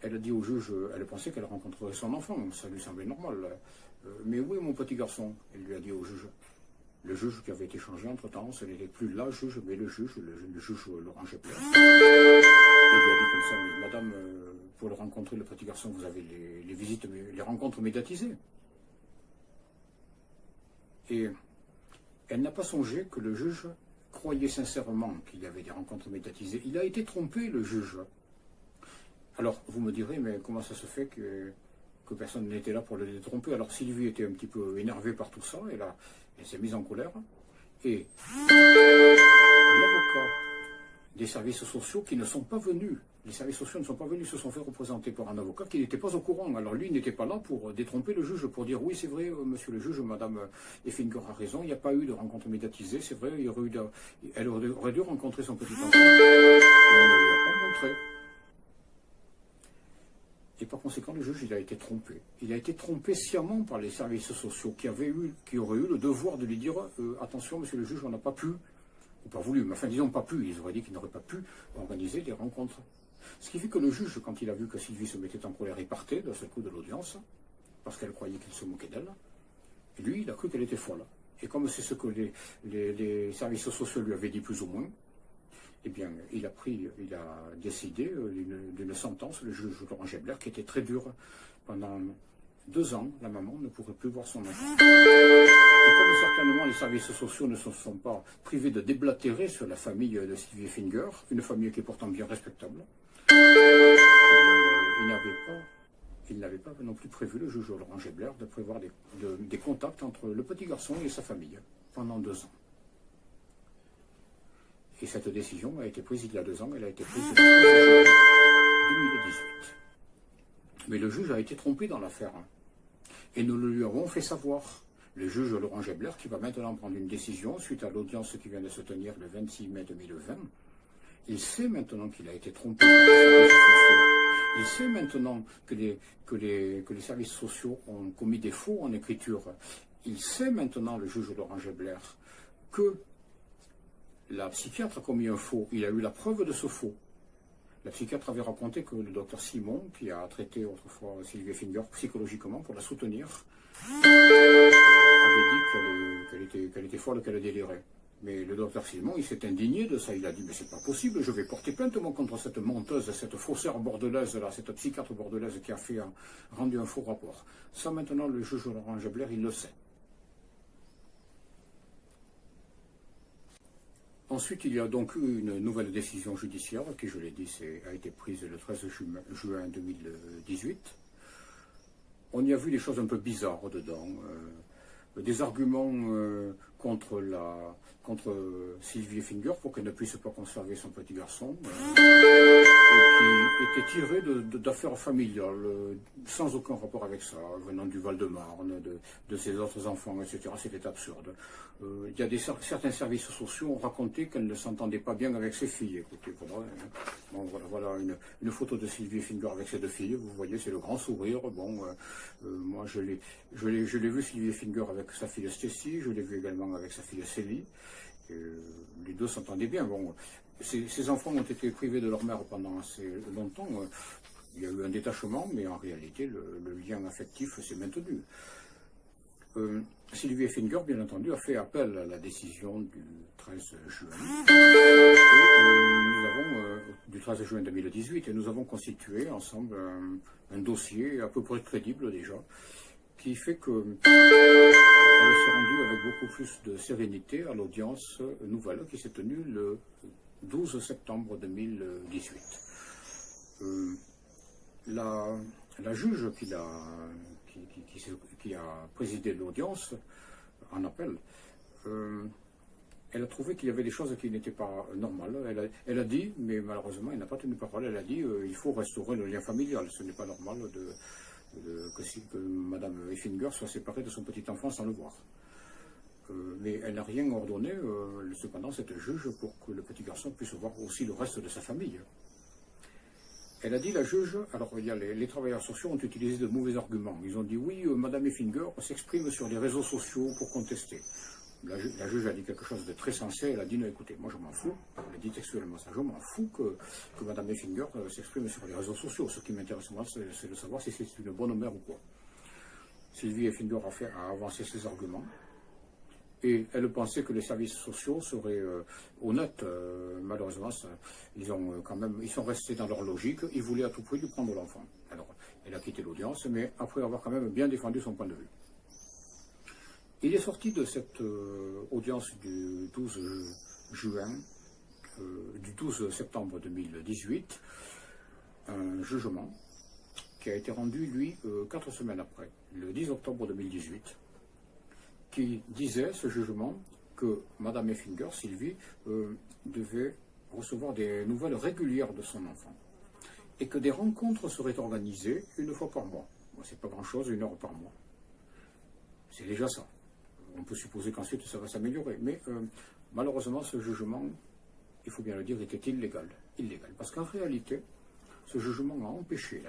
Elle a dit au juge, elle pensait qu'elle rencontrerait son enfant, ça lui semblait normal. Mais où est mon petit garçon? Elle lui a dit au juge. Le juge qui avait été changé entre-temps, ce n'était plus la juge, mais le juge Laurent Gepler. Il lui a dit comme ça, mais madame, pour le rencontrer, le petit garçon, vous avez les visites, les rencontres médiatisées. Et elle n'a pas songé que le juge croyait sincèrement qu'il y avait des rencontres médiatisées. Il a été trompé, le juge. Alors, vous me direz, mais comment ça se fait que personne n'était là pour le détromper? Alors, Sylvie était un petit peu énervée par tout ça, elle s'est mise en colère. Et l'avocat des services sociaux qui ne sont pas venus, les services sociaux ne sont pas venus, se sont fait représenter par un avocat qui n'était pas au courant. Alors lui n'était pas là pour détromper le juge, pour dire oui c'est vrai, monsieur le juge, madame Effinger a raison, il n'y a pas eu de rencontre médiatisée, c'est vrai, elle aurait dû rencontrer son petit enfant, et on ne lui a pas montré. Et par conséquent, le juge, il a été trompé. Il a été trompé sciemment par les services sociaux qui auraient eu le devoir de lui dire attention, monsieur le juge, on n'a pas pu, ou pas voulu, mais enfin, disons pas pu, ils auraient dit qu'ils n'auraient pas pu organiser des rencontres. Ce qui fait que le juge, quand il a vu que Sylvie se mettait en colère, il partait d'un seul coup de l'audience, parce qu'elle croyait qu'il se moquait d'elle. Et lui, il a cru qu'elle était folle. Et comme c'est ce que les services sociaux lui avaient dit plus ou moins, eh bien, il a décidé d'une sentence, le juge Laurent Gebler, qui était très dure. Pendant 2 ans, la maman ne pourrait plus voir son enfant. Et comme certainement les services sociaux ne se sont pas privés de déblatérer sur la famille de Sylvie Effinger, une famille qui est pourtant bien respectable, il n'avait pas non plus prévu, le juge Laurent Gebler, de prévoir des contacts entre le petit garçon et sa famille pendant 2 ans. Et cette décision a été prise il y a 2 ans, elle a été prise le 13 juin 2018. Mais le juge a été trompé dans l'affaire. Et nous le lui avons fait savoir. Le juge Laurent Gebler, qui va maintenant prendre une décision suite à l'audience qui vient de se tenir le 26 mai 2020, il sait maintenant qu'il a été trompé par les services sociaux. Il sait maintenant que les services sociaux ont commis des faux en écriture. Il sait maintenant, le juge Laurent Gebler, que la psychiatre a commis un faux, il a eu la preuve de ce faux. La psychiatre avait raconté que le docteur Simon, qui a traité autrefois Sylvie Effinger psychologiquement pour la soutenir, avait dit qu'elle était folle, qu'elle délirait. Mais le docteur Simon, il s'est indigné de ça. Il a dit, mais c'est pas possible, je vais porter plainte moi contre cette menteuse, cette faussaire bordelaise, là, cette psychiatre bordelaise qui a rendu un faux rapport. Ça, maintenant, le juge Laurent Gebler, il le sait. Ensuite, il y a donc eu une nouvelle décision judiciaire qui, je l'ai dit, a été prise le 13 juin 2018. On y a vu des choses un peu bizarres dedans, des arguments contre Sylvie Effinger pour qu'elle ne puisse pas conserver son petit garçon, qui était tiré d'affaires familiales, sans aucun rapport avec ça, venant du Val-de-Marne, de ses autres enfants, etc. C'était absurde. Il y a certains services sociaux ont raconté qu'elle ne s'entendait pas bien avec ses filles. Écoutez, voilà une photo de Sylvie Effinger avec ses 2 filles. Vous voyez, c'est le grand sourire. Bon, moi, je l'ai vu, Sylvie Effinger, avec sa fille Stécie. Je l'ai vu également avec sa fille Célie. Les 2 s'entendaient bien. Bon, ces enfants ont été privés de leur mère pendant assez longtemps. Il y a eu un détachement, mais en réalité, le lien affectif s'est maintenu. Sylvie Effinger, bien entendu, a fait appel à la décision du 13 juin. Du 13 juin 2018, et nous avons constitué ensemble un dossier à peu près crédible déjà, qui fait qu'elle s'est rendue avec beaucoup plus de sérénité à l'audience nouvelle qui s'est tenue le 12 septembre 2018. La juge qui a présidé l'audience en appel, elle a trouvé qu'il y avait des choses qui n'étaient pas normales. Elle a dit, mais malheureusement elle n'a pas tenu parole, elle a dit il faut restaurer le lien familial. Ce n'est pas normal que Mme Effinger soit séparée de son petit enfant sans le voir. Mais elle n'a rien ordonné, cependant, cette juge, pour que le petit garçon puisse voir aussi le reste de sa famille. Elle a dit, la juge, alors il y a les travailleurs sociaux ont utilisé de mauvais arguments. Ils ont dit, oui, Mme Effinger s'exprime sur les réseaux sociaux pour contester. La juge a dit quelque chose de très sensé. Elle a dit, non, écoutez, moi je m'en fous. Elle a dit textuellement ça, je m'en fous que Mme Effinger s'exprime sur les réseaux sociaux. Ce qui m'intéresse moi, c'est de savoir si c'est une bonne mère ou quoi. Sylvie Effinger a avancé ses arguments. Et elle pensait que les services sociaux seraient honnêtes. Malheureusement, ils sont restés dans leur logique. Ils voulaient à tout prix lui prendre l'enfant. Alors, elle a quitté l'audience, mais après avoir quand même bien défendu son point de vue. Il est sorti de cette audience du 12 septembre 2018, un jugement qui a été rendu, lui, 4 semaines après, le 10 octobre 2018, qui disait, ce jugement, que Madame Effinger, Sylvie, devait recevoir des nouvelles régulières de son enfant et que des rencontres seraient organisées une fois par mois. Bon, c'est pas grand-chose, 1 heure par mois. C'est déjà ça. On peut supposer qu'ensuite ça va s'améliorer. Mais malheureusement, ce jugement, il faut bien le dire, était illégal. Parce qu'en réalité, ce jugement a empêché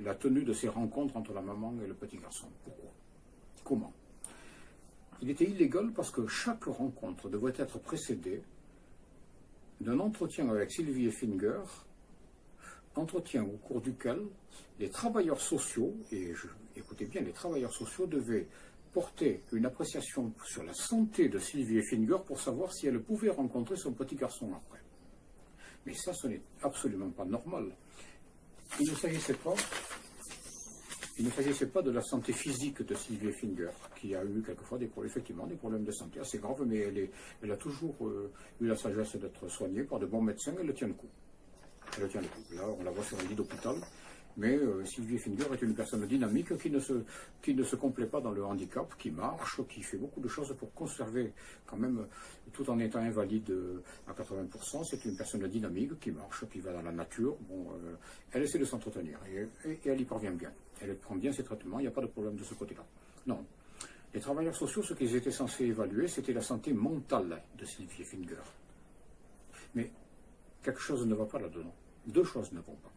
la tenue de ces rencontres entre la maman et le petit garçon. Pourquoi? Comment? Il était illégal parce que chaque rencontre devrait être précédée d'un entretien avec Sylvie Effinger, entretien au cours duquel les travailleurs sociaux, et écoutez bien, les travailleurs sociaux devaient porter une appréciation sur la santé de Sylvie Effinger pour savoir si elle pouvait rencontrer son petit garçon après. Mais ça, ce n'est absolument pas normal. Il ne s'agissait pas de la santé physique de Sylvie Effinger, qui a eu quelquefois effectivement des problèmes de santé assez graves, mais elle a toujours eu la sagesse d'être soignée par de bons médecins, elle le tient le coup. Là, on la voit sur un lit d'hôpital, mais Sylvie Effinger est une personne dynamique qui ne se complaît pas dans le handicap, qui marche, qui fait beaucoup de choses pour conserver quand même, tout en étant invalide à 80%, c'est une personne dynamique qui marche, qui va dans la nature. Bon, elle essaie de s'entretenir et elle y parvient bien. Elle prend bien ses traitements, il n'y a pas de problème de ce côté-là. Non. Les travailleurs sociaux, ce qu'ils étaient censés évaluer, c'était la santé mentale de Sylvie Effinger. Mais quelque chose ne va pas là-dedans. 2 choses ne vont pas.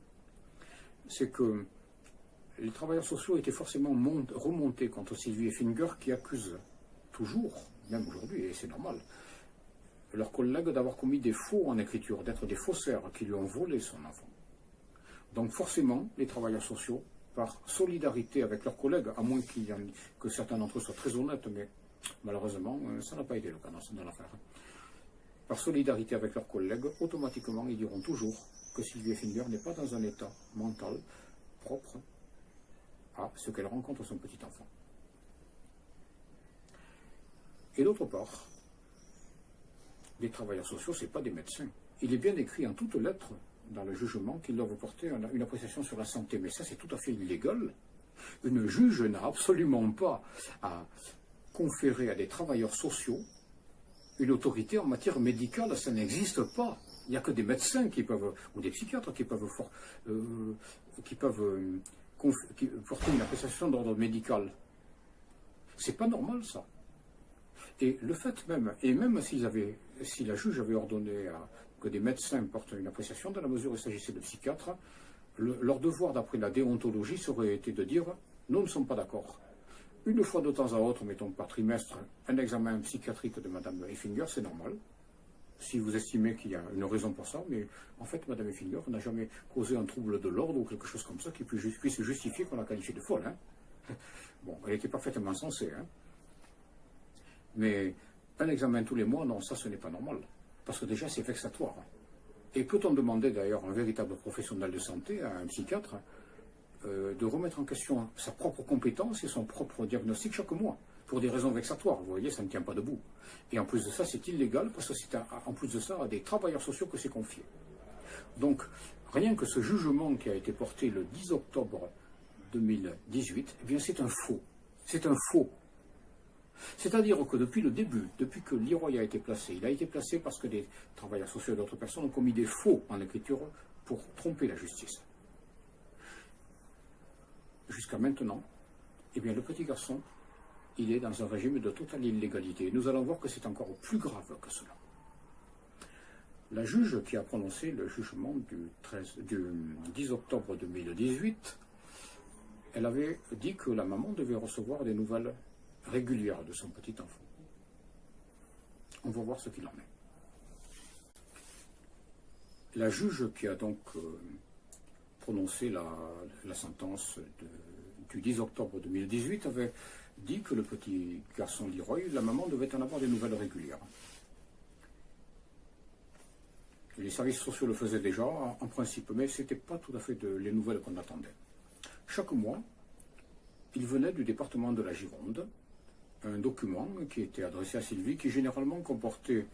C'est que les travailleurs sociaux étaient forcément remontés contre Sylvie Effinger, qui accuse toujours, même aujourd'hui, et c'est normal, leurs collègues d'avoir commis des faux en écriture, d'être des faussaires qui lui ont volé son enfant. Donc forcément, les travailleurs sociaux, par solidarité avec leurs collègues, à moins que certains d'entre eux soient très honnêtes, mais malheureusement, ça n'a pas été le cas dans l'affaire. Par solidarité avec leurs collègues, automatiquement, ils diront toujours que Sylvie Effinger n'est pas dans un état mental propre à ce qu'elle rencontre son petit enfant. Et d'autre part, les travailleurs sociaux, ce n'est pas des médecins. Il est bien écrit en toutes lettres dans le jugement qu'ils doivent porter une appréciation sur la santé, mais ça c'est tout à fait illégal. Une juge n'a absolument pas à conférer à des travailleurs sociaux une autorité en matière médicale, ça n'existe pas. Il n'y a que des médecins qui peuvent, ou des psychiatres qui peuvent porter une appréciation d'ordre médical. C'est pas normal ça. Et le fait même, si la juge avait ordonné que des médecins portent une appréciation, dans la mesure où il s'agissait de psychiatres, leur devoir d'après la déontologie serait été de dire « nous ne sommes pas d'accord ». Une fois de temps à autre, mettons par trimestre, un examen psychiatrique de Mme Effinger, c'est normal. Si vous estimez qu'il y a une raison pour ça, mais en fait, Mme Effinger n'a jamais causé un trouble de l'ordre ou quelque chose comme ça qui puisse justifier qu'on la qualifie de folle. Hein. Bon, elle était parfaitement censée. Hein. Mais un examen tous les mois, non, ça, ce n'est pas normal. Parce que déjà, c'est vexatoire. Et peut-on demander d'ailleurs à un véritable professionnel de santé, à un psychiatre, de remettre en question sa propre compétence et son propre diagnostic chaque mois, pour des raisons vexatoires. Vous voyez, ça ne tient pas debout. Et en plus de ça, c'est illégal, parce que c'est en plus de ça à des travailleurs sociaux que c'est confié. Donc, rien que ce jugement qui a été porté le 10 octobre 2018, eh bien c'est un faux. C'est un faux. C'est-à-dire que depuis le début, depuis que l'IROI a été placé, il a été placé parce que des travailleurs sociaux et d'autres personnes ont commis des faux en écriture pour tromper la justice. Jusqu'à maintenant, eh bien, le petit garçon, il est dans un régime de totale illégalité. Nous allons voir que c'est encore plus grave que cela. La juge qui a prononcé le jugement du 10 octobre 2018, elle avait dit que la maman devait recevoir des nouvelles régulières de son petit enfant. On va voir ce qu'il en est. La juge qui a donc prononcé la sentence du 10 octobre 2018 avait dit que le petit garçon Leroy, la maman devait en avoir des nouvelles régulières. Les services sociaux le faisaient déjà, en principe, mais ce n'était pas tout à fait les nouvelles qu'on attendait. Chaque mois, il venait du département de la Gironde un document qui était adressé à Sylvie, qui généralement comportait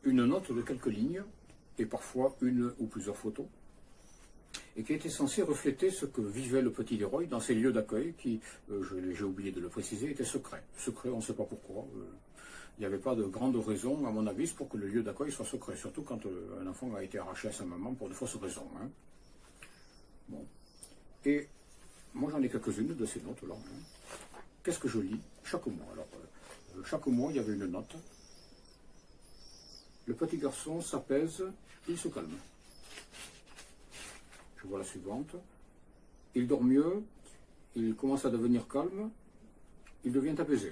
une note de quelques lignes, et parfois une ou plusieurs photos, et qui était censé refléter ce que vivait le petit Leroy dans ces lieux d'accueil qui, j'ai oublié de le préciser, étaient secrets. Secrets, on ne sait pas pourquoi. Il n'y avait pas de grande raison, à mon avis, pour que le lieu d'accueil soit secret, surtout quand un enfant a été arraché à sa maman pour de fausses raisons. Hein. Bon. Et moi, j'en ai quelques-unes de ces notes-là. Hein. Qu'est-ce que je lis chaque mois? Alors, chaque mois, il y avait une note. Le petit garçon s'apaise, il se calme. Je vois la suivante. Il dort mieux, il commence à devenir calme, il devient apaisé.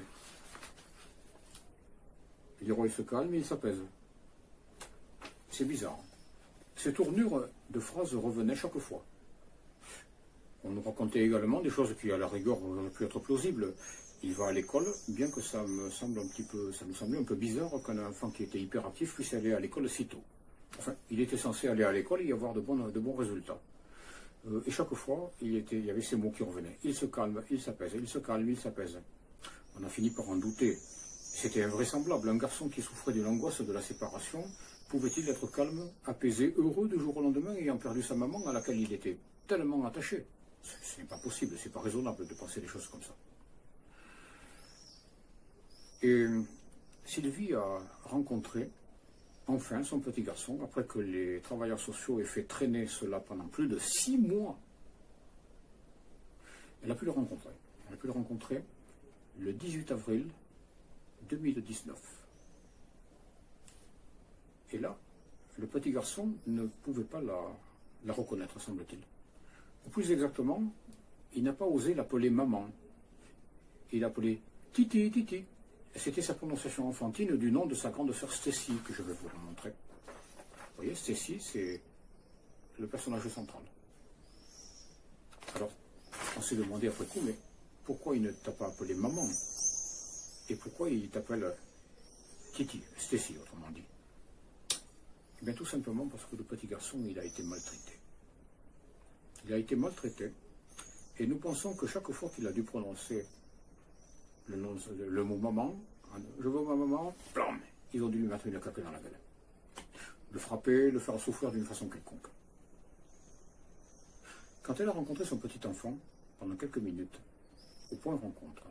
Leroy se calme, il s'apaise. C'est bizarre. Ces tournures de phrases revenaient chaque fois. On nous racontait également des choses qui, à la rigueur, auraient pu être plausibles. Il va à l'école, bien que ça me semblait un peu bizarre qu'un enfant qui était hyperactif puisse aller à l'école si tôt. Enfin, il était censé aller à l'école et y avoir de bons résultats. Et chaque fois, il y avait ces mots qui revenaient. Il se calme, il s'apaise, il se calme, il s'apaise. On a fini par en douter. C'était invraisemblable. Un garçon qui souffrait de l'angoisse de la séparation, pouvait-il être calme, apaisé, heureux du jour au lendemain, ayant perdu sa maman à laquelle il était tellement attaché? Ce n'est pas possible, c'est pas raisonnable de penser des choses comme ça. Et Sylvie a rencontré enfin son petit garçon, après que les travailleurs sociaux aient fait traîner cela pendant plus de 6 mois. Elle a pu le rencontrer. Elle a pu le rencontrer le 18 avril 2019. Et là, le petit garçon ne pouvait pas la reconnaître, semble-t-il. Ou plus exactement, il n'a pas osé l'appeler maman. Il l'appelait Titi, Titi. C'était sa prononciation enfantine du nom de sa grande sœur Stacy, que je vais vous montrer. Vous voyez, Stacy, c'est le personnage central. Alors, on s'est demandé après coup, mais pourquoi il ne t'a pas appelé maman? Et pourquoi il t'appelle Titi, Stacy, autrement dit? Eh bien, tout simplement parce que le petit garçon, il a été maltraité. Il a été maltraité, et nous pensons que chaque fois qu'il a dû prononcer le mot maman, je veux ma maman, blam, ils ont dû lui mettre une claque dans la gueule. Le frapper, le faire souffrir d'une façon quelconque. Quand elle a rencontré son petit enfant, pendant quelques minutes, au point de rencontre,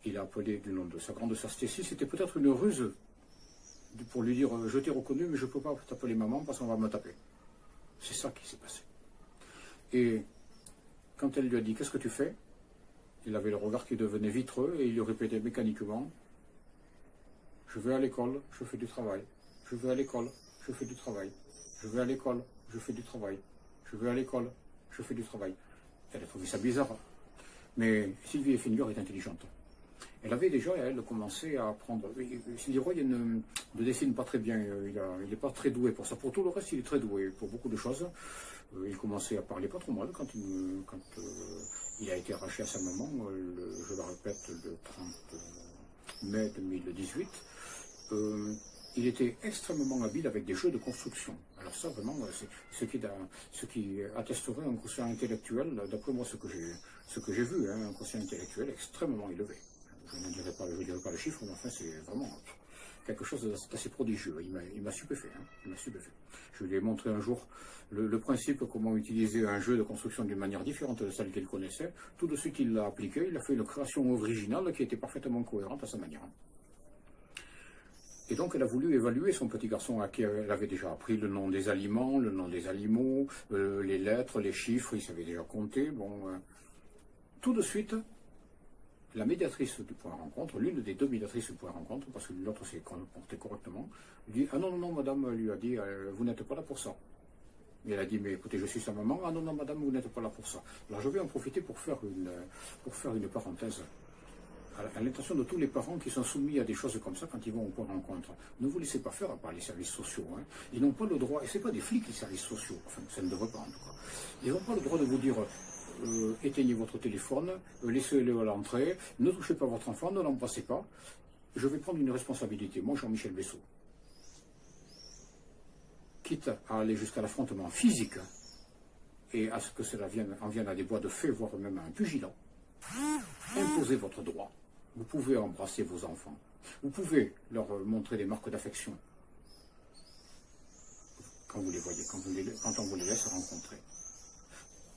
il a appelé du nom de sa grande sœur Stacy, c'était peut-être une ruse pour lui dire je t'ai reconnu mais je ne peux pas t'appeler maman parce qu'on va me taper. C'est ça qui s'est passé. Et quand elle lui a dit qu'est-ce que tu fais, il avait le regard qui devenait vitreux et il lui répétait mécaniquement je vais à l'école, je fais du travail. Je vais à l'école, je fais du travail. Je vais à l'école, je fais du travail. Je vais à l'école, je fais du travail. Elle a trouvé ça bizarre. Mais Sylvie Effinger est intelligente. Elle avait déjà, elle, commencé à apprendre. Leroy ne dessine pas très bien, il n'est pas très doué pour ça. Pour tout le reste, il est très doué pour beaucoup de choses. Il commençait à parler pas trop mal quand il a été arraché à sa maman, je le répète, le 30 mai 2018. Il était extrêmement habile avec des jeux de construction. Alors ça, vraiment, c'est ce qui attesterait un quotient intellectuel, d'après moi, ce que j'ai vu, hein, un quotient intellectuel extrêmement élevé. Je ne dirai pas le chiffre, mais enfin, c'est vraiment quelque chose d'assez prodigieux. Il m'a stupéfait. Hein, il m'a stupéfait. Je lui ai montré un jour le principe, comment utiliser un jeu de construction d'une manière différente de celle qu'il connaissait. Tout de suite, il l'a appliqué. Il a fait une création originale qui était parfaitement cohérente à sa manière. Et donc, elle a voulu évaluer son petit garçon à qui elle avait déjà appris le nom des aliments, le nom des animaux, les lettres, les chiffres, il savait déjà compter. Bon, tout de suite, la médiatrice du point rencontre, l'une des deux médiatrices du point rencontre, parce que l'autre s'est comporté correctement, lui dit « Ah non, non, madame, lui a dit, vous n'êtes pas là pour ça. » Et elle a dit « Mais écoutez, je suis sa maman. Ah non, non, madame, vous n'êtes pas là pour ça. » Alors je vais en profiter pour faire une parenthèse à l'intention de tous les parents qui sont soumis à des choses comme ça quand ils vont au point rencontre. Ne vous laissez pas faire par les services sociaux. Hein. Ils n'ont pas le droit, et ce n'est pas des flics les services sociaux, enfin ça ne devrait pas en tout cas. Ils n'ont pas le droit de vous dire éteignez votre téléphone, laissez-le à l'entrée, ne touchez pas votre enfant, ne l'embrassez pas. Je vais prendre une responsabilité, moi Jean-Michel Bessot. Quitte à aller jusqu'à l'affrontement physique et à ce que cela en vienne à des bois de feu, voire même à un pugilat, imposez votre droit. Vous pouvez embrasser vos enfants. Vous pouvez leur montrer des marques d'affection quand vous les voyez, quand on vous les laisse rencontrer.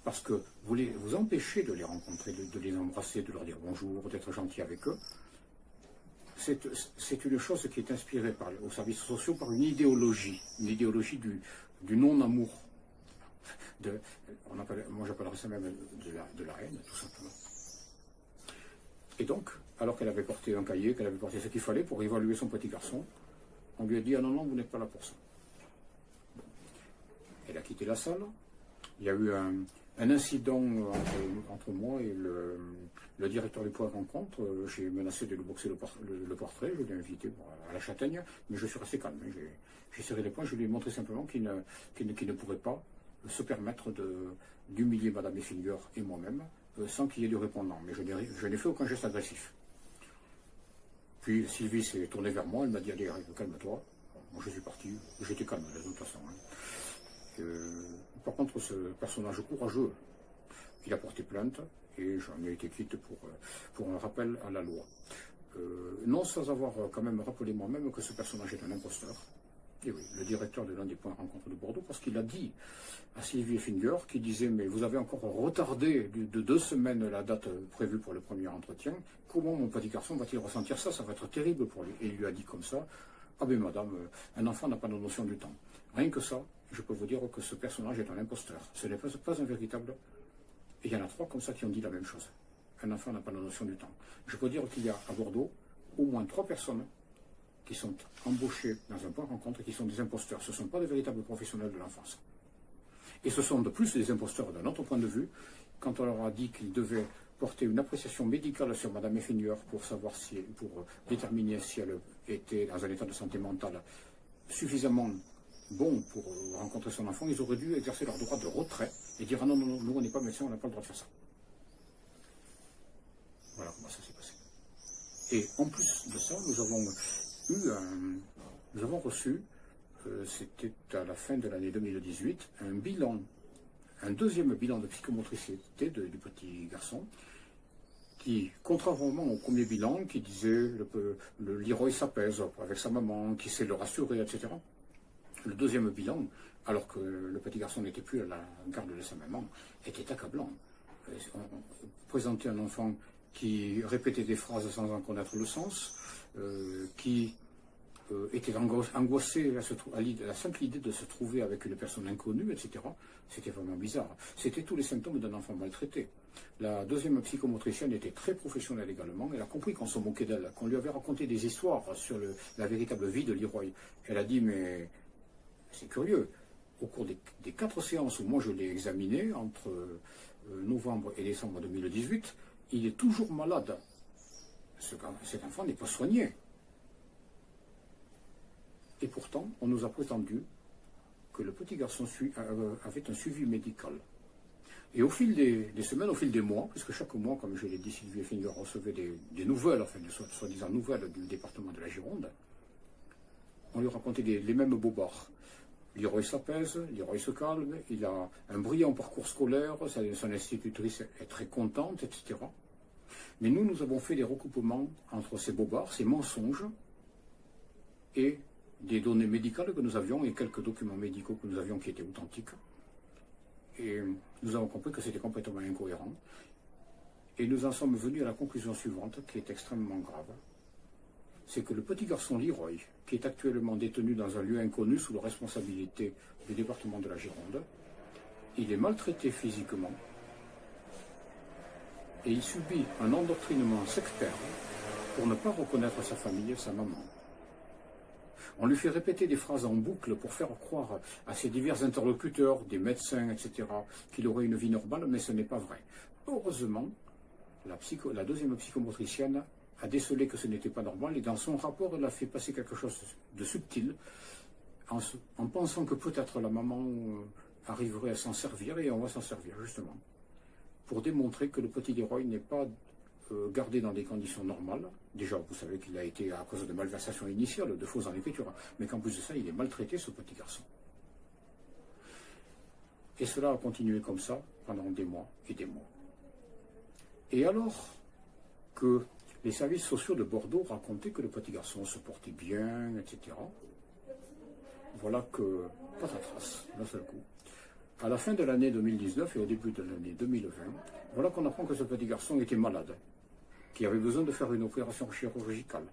Parce que vous vous empêchez de les rencontrer, de les embrasser, de leur dire bonjour, d'être gentil avec eux. C'est une chose qui est inspirée aux services sociaux par une idéologie du non-amour. Moi j'appellerais ça même de la haine, tout simplement. Et donc, alors qu'elle avait porté un cahier, qu'elle avait porté ce qu'il fallait pour évaluer son petit garçon, on lui a dit « Ah non, non, vous n'êtes pas là pour ça ». Elle a quitté la salle. Il y a eu un incident entre moi et le directeur du point de rencontre. J'ai menacé de lui boxer le portrait, je l'ai invité à la Châtaigne, mais je suis resté calme. J'ai serré les poings, je lui ai montré simplement qu'il ne pourrait pas se permettre d'humilier Madame Effinger et moi-même sans qu'il y ait du répondant. Mais je n'ai fait aucun geste agressif. Puis Sylvie s'est tournée vers moi, elle m'a dit « Allez, calme-toi ». Moi je suis parti, j'étais calme de toute façon. Par contre, ce personnage courageux, il a porté plainte et j'en ai été quitte pour un rappel à la loi. Non sans avoir quand même rappelé moi-même que ce personnage est un imposteur. Et oui, le directeur de l'un des points de rencontre de Bordeaux, parce qu'il a dit à Sylvie Effinger, qui disait « Mais vous avez encore retardé de 2 semaines la date prévue pour le premier entretien, comment mon petit garçon va-t-il ressentir ça? Ça va être terrible pour lui. » Et il lui a dit comme ça « Ah ben madame, un enfant n'a pas de notion du temps. » Rien que ça, je peux vous dire que ce personnage est un imposteur. Ce n'est pas un véritable... Et il y en a 3 comme ça qui ont dit la même chose. Un enfant n'a pas de notion du temps. Je peux dire qu'il y a à Bordeaux au moins 3 personnes qui sont embauchés dans un point de rencontre et qui sont des imposteurs. Ce ne sont pas des véritables professionnels de l'enfance. Et ce sont de plus des imposteurs d'un autre point de vue, quand on leur a dit qu'ils devaient porter une appréciation médicale sur Madame Effinger pour déterminer si elle était dans un état de santé mentale suffisamment bon pour rencontrer son enfant, ils auraient dû exercer leur droit de retrait et dire « Ah non, non, non, nous on n'est pas médecins, on n'a pas le droit de faire ça ». Voilà comment ça s'est passé. Et en plus de ça, nous avons reçu, c'était à la fin de l'année 2018, un deuxième bilan de psychomotricité du petit garçon, qui, contrairement au premier bilan, qui disait le Leroy s'apaise avec sa maman, qui sait le rassurer, etc. Le deuxième bilan, alors que le petit garçon n'était plus à la garde de sa maman, était accablant. On présentait un enfant qui répétait des phrases sans en connaître le sens, qui était angoissé à la simple idée de se trouver avec une personne inconnue, etc. C'était vraiment bizarre. C'était tous les symptômes d'un enfant maltraité. La deuxième psychomotricienne était très professionnelle également. Elle a compris qu'on se moquait d'elle, qu'on lui avait raconté des histoires sur la véritable vie de Leroy. Elle a dit, mais c'est curieux, au cours des 4 séances où moi je l'ai examiné, entre novembre et décembre 2018, il est toujours malade. Cet enfant n'est pas soigné. Et pourtant, on nous a prétendu que le petit garçon avait un suivi médical. Et au fil des semaines, au fil des mois, puisque chaque mois, comme je l'ai dit, Sylvie Effinger recevait des nouvelles, enfin des soi-disant nouvelles du département de la Gironde, on lui racontait les mêmes bobards. Leroy s'apaise, Leroy se calme, il a un brillant parcours scolaire, son institutrice est très contente, etc. Mais nous avons fait des recoupements entre ces bobards, ces mensonges, et des données médicales que nous avions, et quelques documents médicaux que nous avions qui étaient authentiques. Et nous avons compris que c'était complètement incohérent. Et nous en sommes venus à la conclusion suivante, qui est extrêmement grave. C'est que le petit garçon Leroy, qui est actuellement détenu dans un lieu inconnu sous la responsabilité du département de la Gironde, il est maltraité physiquement et il subit un endoctrinement sectaire pour ne pas reconnaître sa famille et sa maman. On lui fait répéter des phrases en boucle pour faire croire à ses divers interlocuteurs, des médecins, etc., qu'il aurait une vie normale, mais ce n'est pas vrai. Heureusement, la deuxième psychomotricienne a décelé que ce n'était pas normal, et dans son rapport, elle a fait passer quelque chose de subtil, en pensant que peut-être la maman arriverait à s'en servir, et on va s'en servir, justement. pour démontrer que le petit Leroy n'est pas gardé dans des conditions normales. Déjà, vous savez qu'il a été à cause de malversations initiales, de fausses en écriture, mais qu'en plus de ça, il est maltraité, ce petit garçon. Et cela a continué comme ça pendant des mois et des mois. Et alors que les services sociaux de Bordeaux racontaient que le petit garçon se portait bien, etc., voilà que, patatras, d'un seul coup, à la fin de l'année 2019 et au début de l'année 2020, voilà qu'on apprend que ce petit garçon était malade, qu'il avait besoin de faire une opération chirurgicale,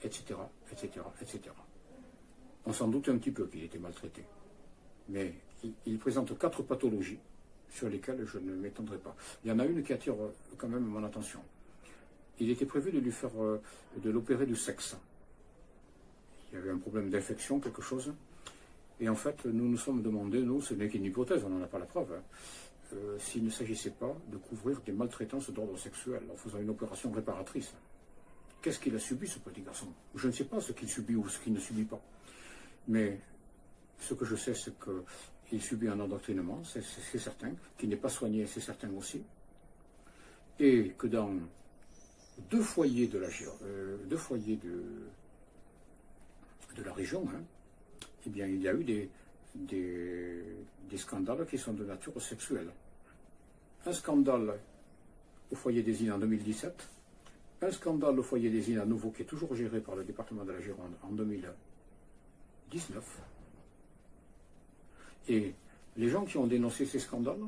etc., etc., etc. On s'en doute un petit peu qu'il était maltraité. Mais il présente 4 pathologies sur lesquelles je ne m'étendrai pas. Il y en a une qui attire quand même mon attention. Il était prévu de lui faire, de l'opérer du sexe. Il y avait un problème d'infection, quelque chose. Et en fait, nous nous sommes demandé, nous, ce n'est qu'une hypothèse, on n'en a pas la preuve, hein, s'il ne s'agissait pas de couvrir des maltraitances d'ordre sexuel en faisant une opération réparatrice. Qu'est-ce qu'il a subi, ce petit garçon? Je ne sais pas ce qu'il subit ou ce qu'il ne subit pas. Mais ce que je sais, c'est qu'il subit un endoctrinement, c'est certain, qu'il n'est pas soigné, c'est certain aussi. Et que dans 2 foyers de la région, hein, eh bien, il y a eu des scandales qui sont de nature sexuelle. Un scandale au foyer des îles en 2017, un scandale au foyer des îles à nouveau qui est toujours géré par le département de la Gironde en 2019. Et les gens qui ont dénoncé ces scandales,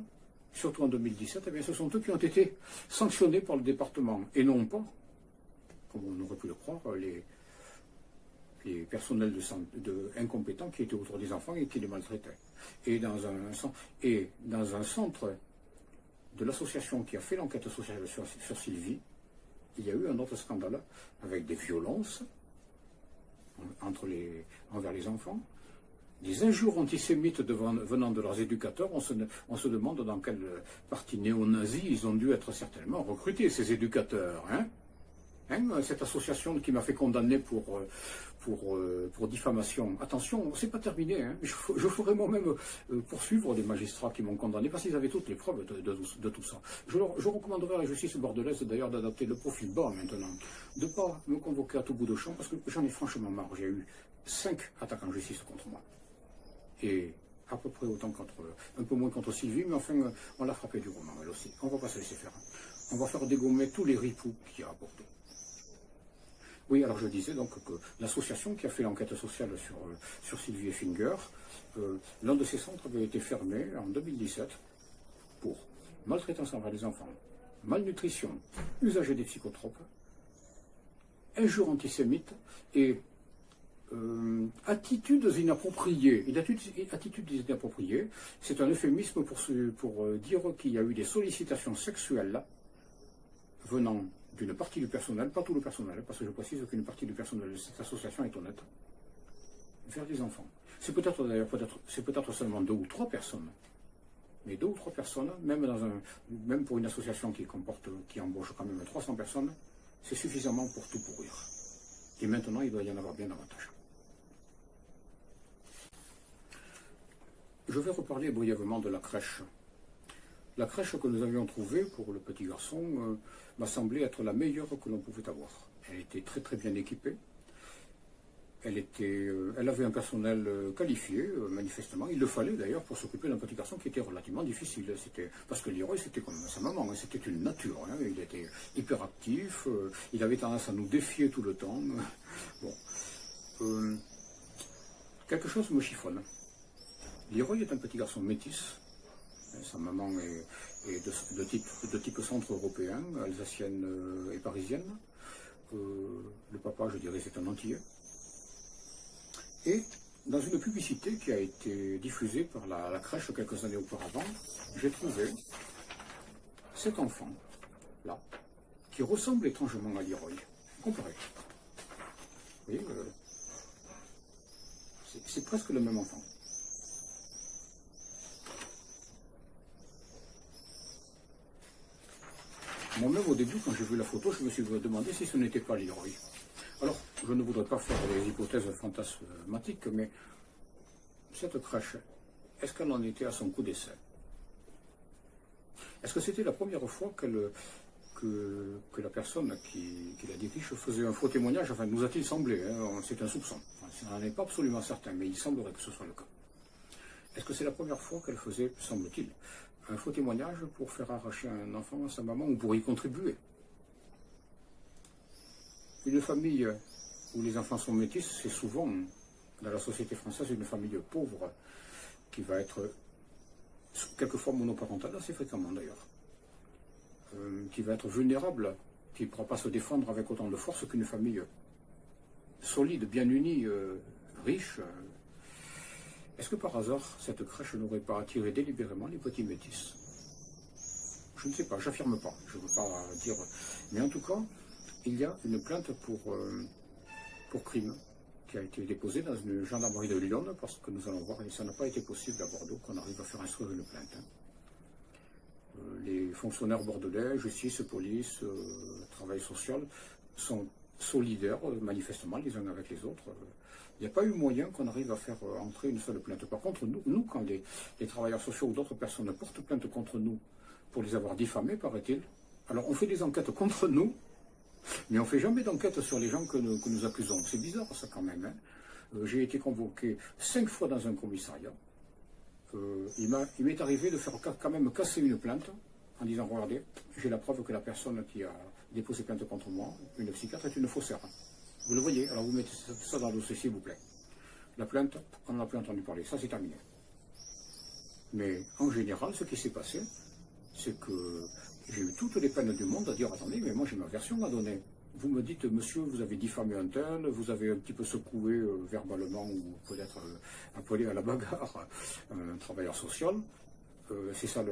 surtout en 2017, eh bien, ce sont eux qui ont été sanctionnés par le département, et non pas, comme on aurait pu le croire, les personnels incompétents qui étaient autour des enfants et qui les maltraitaient. Et dans un centre de l'association qui a fait l'enquête sociale sur Sylvie, il y a eu un autre scandale avec des violences envers les enfants, des injures antisémites venant de leurs éducateurs. On se demande dans quelle partie néo-nazie ils ont dû être certainement recrutés, ces éducateurs. Cette association qui m'a fait condamner pour diffamation. Attention, c'est pas terminé. Hein. Je ferai moi-même poursuivre des magistrats qui m'ont condamné parce qu'ils avaient toutes les preuves de tout ça. Je recommanderais à la justice bordelaise d'ailleurs d'adopter le profil bas maintenant, de ne pas me convoquer à tout bout de champ parce que j'en ai franchement marre. J'ai eu 5 attaques en justice contre moi. Et à peu près autant un peu moins contre Sylvie, mais enfin, on l'a frappé du roman, elle aussi. On ne va pas se laisser faire. On va faire dégommer tous les ripoux qu'il y a à Bordeaux. Oui, alors je disais donc que l'association qui a fait l'enquête sociale sur Sylvie Effinger, l'un de ses centres avait été fermé en 2017 pour maltraitance envers les enfants, malnutrition, usage des psychotropes, injures antisémites et attitudes inappropriées. Attitudes inappropriées, c'est un euphémisme pour dire qu'il y a eu des sollicitations sexuelles venant d'une partie du personnel, pas tout le personnel, parce que je précise qu'une partie du personnel de cette association est honnête, vers des enfants. C'est peut-être d'ailleurs, peut-être seulement 2 ou 3 personnes, mais 2 ou 3 personnes, même pour une association qui embauche quand même 300 personnes, c'est suffisamment pour tout pourrir. Et maintenant, il doit y en avoir bien davantage. Je vais reparler brièvement de la crèche. La crèche que nous avions trouvée pour le petit garçon m'a semblé être la meilleure que l'on pouvait avoir. Elle était très très bien équipée. Elle avait un personnel qualifié, manifestement. Il le fallait d'ailleurs pour s'occuper d'un petit garçon qui était relativement difficile. Parce que Leroy, c'était comme sa maman, c'était une nature. Il était hyperactif, il avait tendance à nous défier tout le temps. Bon. Quelque chose me chiffonne. Leroy est un petit garçon métis. Sa maman est de type centre européen, alsacienne et parisienne. Le papa, je dirais, c'est un Antillais. Et dans une publicité qui a été diffusée par la crèche quelques années auparavant, j'ai trouvé cet enfant-là, qui ressemble étrangement à Leroy. Comparé. Vous voyez, c'est presque le même enfant. Moi-même, au début, quand j'ai vu la photo, je me suis demandé si ce n'était pas Leroy. Alors, je ne voudrais pas faire des hypothèses fantasmatiques, mais cette crèche, est-ce qu'elle en était à son coup d'essai? Est-ce que c'était la première fois que la personne qui la dirige faisait un faux témoignage? Enfin, nous a-t-il semblé, hein, c'est un soupçon. On n'en est pas absolument certain, mais il semblerait que ce soit le cas. Est-ce que c'est la première fois qu'elle faisait, semble-t-il, un faux témoignage pour faire arracher un enfant à sa maman ou pour y contribuer? Une famille où les enfants sont métis, c'est souvent, dans la société française, une famille pauvre qui va être quelquefois monoparentale, assez fréquemment d'ailleurs, qui va être vulnérable, qui ne pourra pas se défendre avec autant de force qu'une famille solide, bien unie, riche. Est-ce que par hasard, cette crèche n'aurait pas attiré délibérément les petits métis? Je ne sais pas, j'affirme pas, je ne veux pas dire. Mais en tout cas, il y a une plainte pour crime qui a été déposée dans une gendarmerie de Lyon, parce que nous allons voir, et ça n'a pas été possible à Bordeaux, qu'on arrive à faire instruire une plainte. Les fonctionnaires bordelais, justice, police, travail social, sont solidaires, manifestement, les uns avec les autres. Il n'y a pas eu moyen qu'on arrive à faire entrer une seule plainte. Par contre, nous quand les travailleurs sociaux ou d'autres personnes portent plainte contre nous pour les avoir diffamés, paraît-il, alors on fait des enquêtes contre nous, mais on ne fait jamais d'enquête sur les gens que nous accusons. C'est bizarre ça quand même. Hein. J'ai été convoqué 5 fois dans un commissariat. Il m'est arrivé de faire quand même casser une plainte en disant, regardez, j'ai la preuve que la personne qui a déposé plainte contre moi, une psychiatre, est une faussaire. Vous le voyez, alors vous mettez ça dans le dossier s'il vous plaît. La plainte, on n'en a plus entendu parler, ça c'est terminé. Mais en général, ce qui s'est passé, c'est que j'ai eu toutes les peines du monde à dire, attendez, mais moi j'ai ma version à donner. Vous me dites, monsieur, vous avez diffamé un tel, vous avez un petit peu secoué verbalement ou peut-être appelé à la bagarre un travailleur social. C'est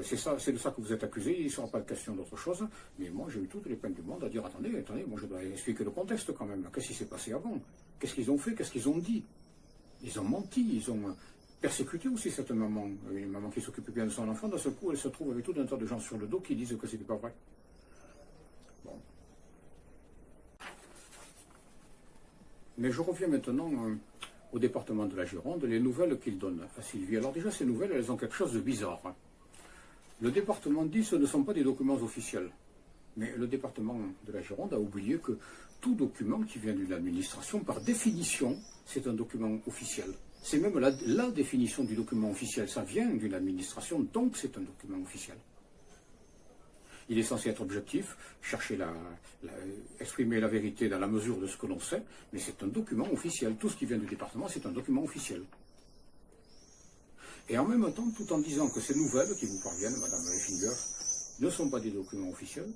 de ça que vous êtes accusé, il ne sera pas question d'autre chose. Mais moi j'ai eu toutes les peines du monde à dire, attendez, moi je dois expliquer le contexte quand même. Qu'est-ce qui s'est passé avant? Qu'est-ce qu'ils ont fait? Qu'est-ce qu'ils ont dit? Ils ont menti, ils ont persécuté aussi cette maman, une maman qui s'occupait bien de son enfant. D'un seul coup, elle se trouve avec tout un tas de gens sur le dos qui disent que c'était pas vrai. Bon. Mais je reviens maintenant au département de la Gironde, les nouvelles qu'il donne à Sylvie. Alors déjà, ces nouvelles, elles ont quelque chose de bizarre. Hein. Le département dit que ce ne sont pas des documents officiels. Mais le département de la Gironde a oublié que tout document qui vient d'une administration, par définition, c'est un document officiel. C'est même la définition du document officiel. Ça vient d'une administration, donc c'est un document officiel. Il est censé être objectif, chercher exprimer la vérité dans la mesure de ce que l'on sait, mais c'est un document officiel. Tout ce qui vient du département, c'est un document officiel. Et en même temps, tout en disant que ces nouvelles qui vous parviennent, Madame Effinger, ne sont pas des documents officiels,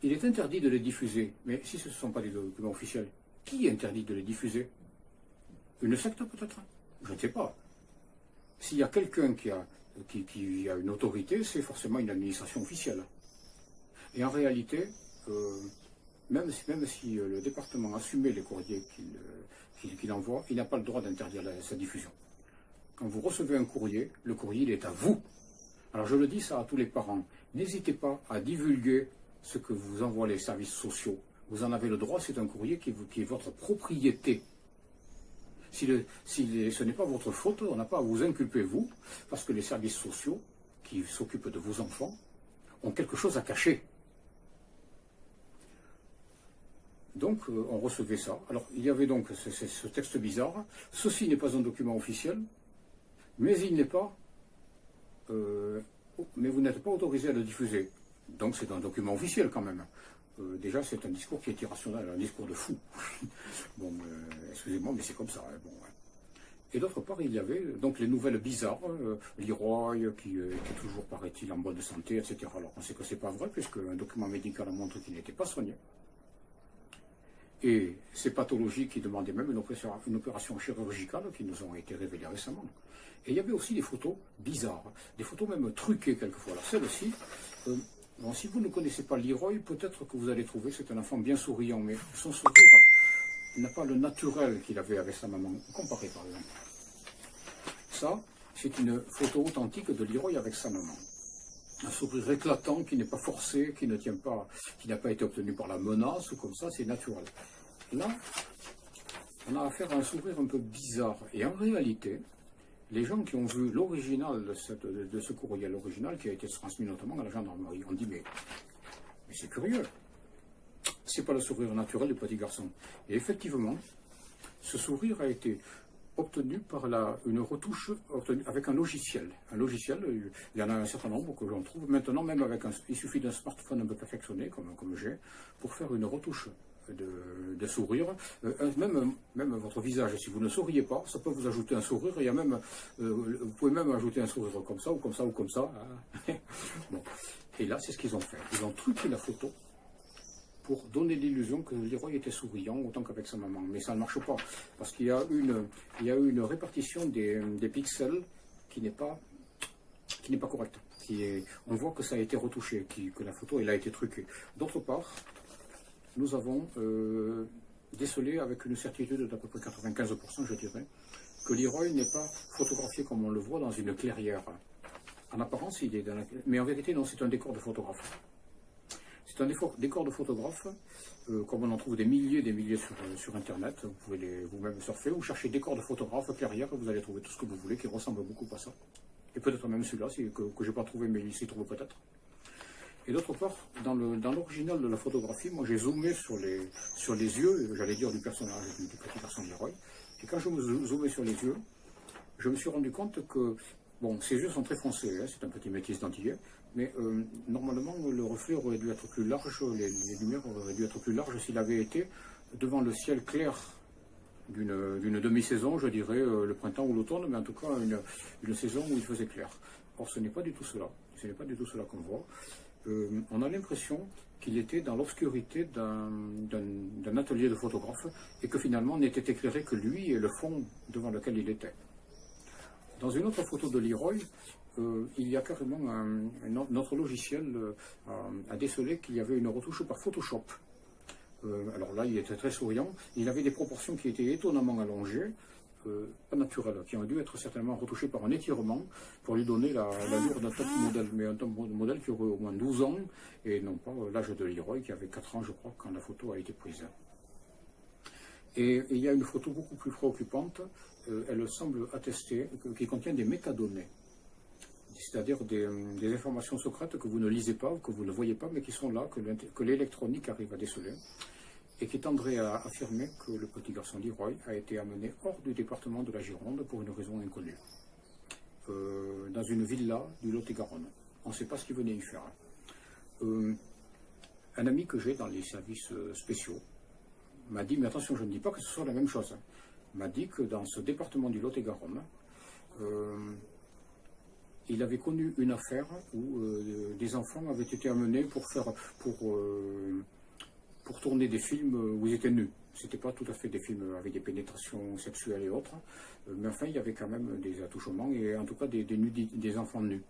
il est interdit de les diffuser. Mais si ce ne sont pas des documents officiels, qui interdit de les diffuser? Une secte peut-être? Je ne sais pas. S'il y a quelqu'un qui a une autorité, c'est forcément une administration officielle. Et en réalité, même si le département assumait les courriers qu'il envoie, il n'a pas le droit d'interdire sa diffusion. Quand vous recevez un courrier, le courrier il est à vous. Alors je le dis ça à tous les parents, n'hésitez pas à divulguer ce que vous envoient les services sociaux. Vous en avez le droit, c'est un courrier qui est votre propriété. Si ce n'est pas votre faute, on n'a pas à vous inculper vous, parce que les services sociaux qui s'occupent de vos enfants ont quelque chose à cacher. Donc on recevait ça. Alors il y avait donc ce texte bizarre. Ceci n'est pas un document officiel, mais il n'est pas, mais vous n'êtes pas autorisé à le diffuser. Donc c'est un document officiel quand même. Déjà c'est un discours qui est irrationnel, un discours de fou. Bon, excusez-moi, mais c'est comme ça. Hein, bon, ouais. Et d'autre part, il y avait donc les nouvelles bizarres, Leroy qui était toujours, paraît-il, en bonne santé, etc. Alors on sait que c'est pas vrai, puisque un document médical montre qu'il n'était pas soigné. Et ces pathologies qui demandaient même une opération chirurgicale qui nous ont été révélées récemment. Et il y avait aussi des photos bizarres, des photos même truquées quelquefois. Alors celle-ci, bon, si vous ne connaissez pas Leroy, peut-être que vous allez trouver, c'est un enfant bien souriant, mais son sourire n'a pas le naturel qu'il avait avec sa maman. Comparez par exemple. Ça, c'est une photo authentique de Leroy avec sa maman. Un sourire éclatant qui n'est pas forcé, qui ne tient pas, qui n'a pas été obtenu par la menace ou comme ça, c'est naturel. Là, on a affaire à un sourire un peu bizarre. Et en réalité, les gens qui ont vu l'original de ce courriel original, qui a été transmis notamment à la gendarmerie, ont dit mais c'est curieux, c'est pas le sourire naturel du petit garçon. Et effectivement, ce sourire a été obtenu par une retouche obtenue avec un logiciel. Un logiciel, il y en a un certain nombre que l'on trouve maintenant, même il suffit d'un smartphone un peu perfectionné, comme j'ai, pour faire une retouche de sourire. Même votre visage, si vous ne souriez pas, ça peut vous ajouter un sourire. Il y a même, vous pouvez même ajouter un sourire comme ça, ou comme ça, ou comme ça. Bon. Et là, c'est ce qu'ils ont fait. Ils ont truqué la photo pour donner l'illusion que Leroy était souriant autant qu'avec sa maman. Mais ça ne marche pas, parce qu'il y a une répartition des pixels qui n'est pas correcte. On voit que ça a été retouché, que la photo elle a été truquée. D'autre part, nous avons décelé avec une certitude d'à peu près 95%, je dirais, que Leroy n'est pas photographié comme on le voit dans une clairière. En apparence, il est dans la... Mais en vérité, non, c'est un décor de photographe. C'est un décor de photographe, comme on en trouve des milliers sur Internet. Vous pouvez vous-même surfer ou chercher décor de photographe, clairière, vous allez trouver tout ce que vous voulez qui ressemble beaucoup à ça. Et peut-être même celui-là, que je n'ai pas trouvé, mais il s'y trouve peut-être. Et d'autre part, dans l'original de la photographie, moi j'ai zoomé sur les yeux, j'allais dire du personnage, du petit garçon Leroy. Et quand je me zoomais sur les yeux, je me suis rendu compte que, bon, ses yeux sont très foncés, hein, c'est un petit métis d'antillais, mais normalement le reflet aurait dû être plus large, les lumières auraient dû être plus larges s'il avait été devant le ciel clair d'une demi-saison, je dirais le printemps ou l'automne, mais en tout cas une saison où il faisait clair. Or ce n'est pas du tout cela, qu'on voit. On a l'impression qu'il était dans l'obscurité d'un atelier de photographe et que finalement n'était éclairé que lui et le fond devant lequel il était. Dans une autre photo de Leroy, il y a carrément notre logiciel a décelé qu'il y avait une retouche par Photoshop. Alors là, il était très souriant. Il avait des proportions qui étaient étonnamment allongées, pas naturelles, qui ont dû être certainement retouchées par un étirement pour lui donner l'allure d'un top modèle, mais un top modèle qui aurait au moins 12 ans, et non pas l'âge de Leroy qui avait 4 ans, je crois, quand la photo a été prise. Et il y a une photo beaucoup plus préoccupante, elle semble attester, qui contient des métadonnées, c'est-à-dire des informations secrètes que vous ne lisez pas, que vous ne voyez pas, mais qui sont là, que l'électronique arrive à déceler, et qui tendraient à affirmer que le petit garçon Leroy a été amené hors du département de la Gironde pour une raison inconnue, dans une villa du Lot-et-Garonne. On ne sait pas ce qu'il venait y faire. Un ami que j'ai dans les services spéciaux m'a dit, mais attention, je ne dis pas que ce soit la même chose, m'a dit que dans ce département du Lot-et-Garonne, il avait connu une affaire où des enfants avaient été amenés pour tourner des films où ils étaient nus. C'était pas tout à fait des films avec des pénétrations sexuelles et autres, mais enfin il y avait quand même des attouchements et en tout cas des enfants nus.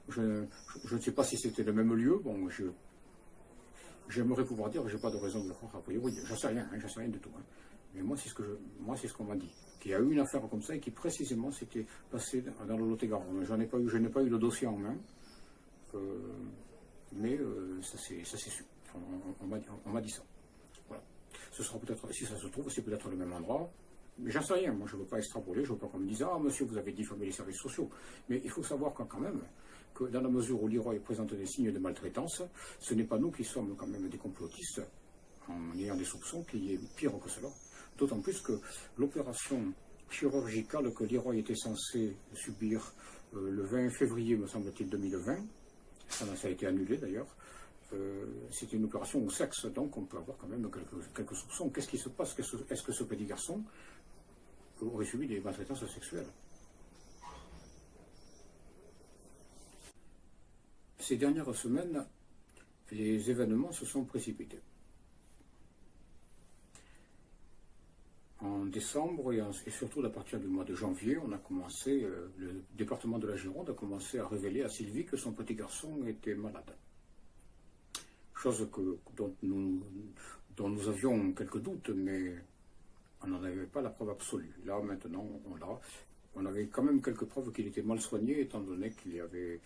Je ne sais pas si c'était le même lieu. Bon, j'aimerais pouvoir dire que j'ai pas de raison de le croire a priori. J'en sais rien, j'en sais rien du tout. Hein. Mais moi c'est ce qu'on m'a dit. Qu'il y a eu une affaire comme ça et qui précisément s'était passée dans le Lot-et-Garonne. Je n'ai pas eu le dossier en main, mais ça c'est sûr. On m'a dit ça. Voilà. Ce sera peut-être, si ça se trouve, c'est peut-être le même endroit. Mais j'en sais rien. Moi, je ne veux pas extrapoler. Je ne veux pas qu'on me dise ah monsieur, vous avez diffamé les services sociaux. Mais il faut savoir quand même que dans la mesure où Leroy présente des signes de maltraitance, ce n'est pas nous qui sommes quand même des complotistes en ayant des soupçons qu'il y ait pire que cela. D'autant plus que l'opération chirurgicale que Leroy était censé subir le 20 février, me semble-t-il, 2020, ça a été annulé d'ailleurs, c'était une opération au sexe, donc on peut avoir quand même quelques soupçons. Qu'est-ce qui se passe? Est-ce que ce petit garçon aurait subi des maltraitances sexuelles? Ces dernières semaines, les événements se sont précipités. En décembre et surtout à partir du mois de janvier, on a commencé, le département de la Gironde a commencé à révéler à Sylvie que son petit garçon était malade. Chose dont nous avions quelques doutes, mais on n'en avait pas la preuve absolue. Là, maintenant, on avait quand même quelques preuves qu'il était mal soigné, étant donné qu'il y avait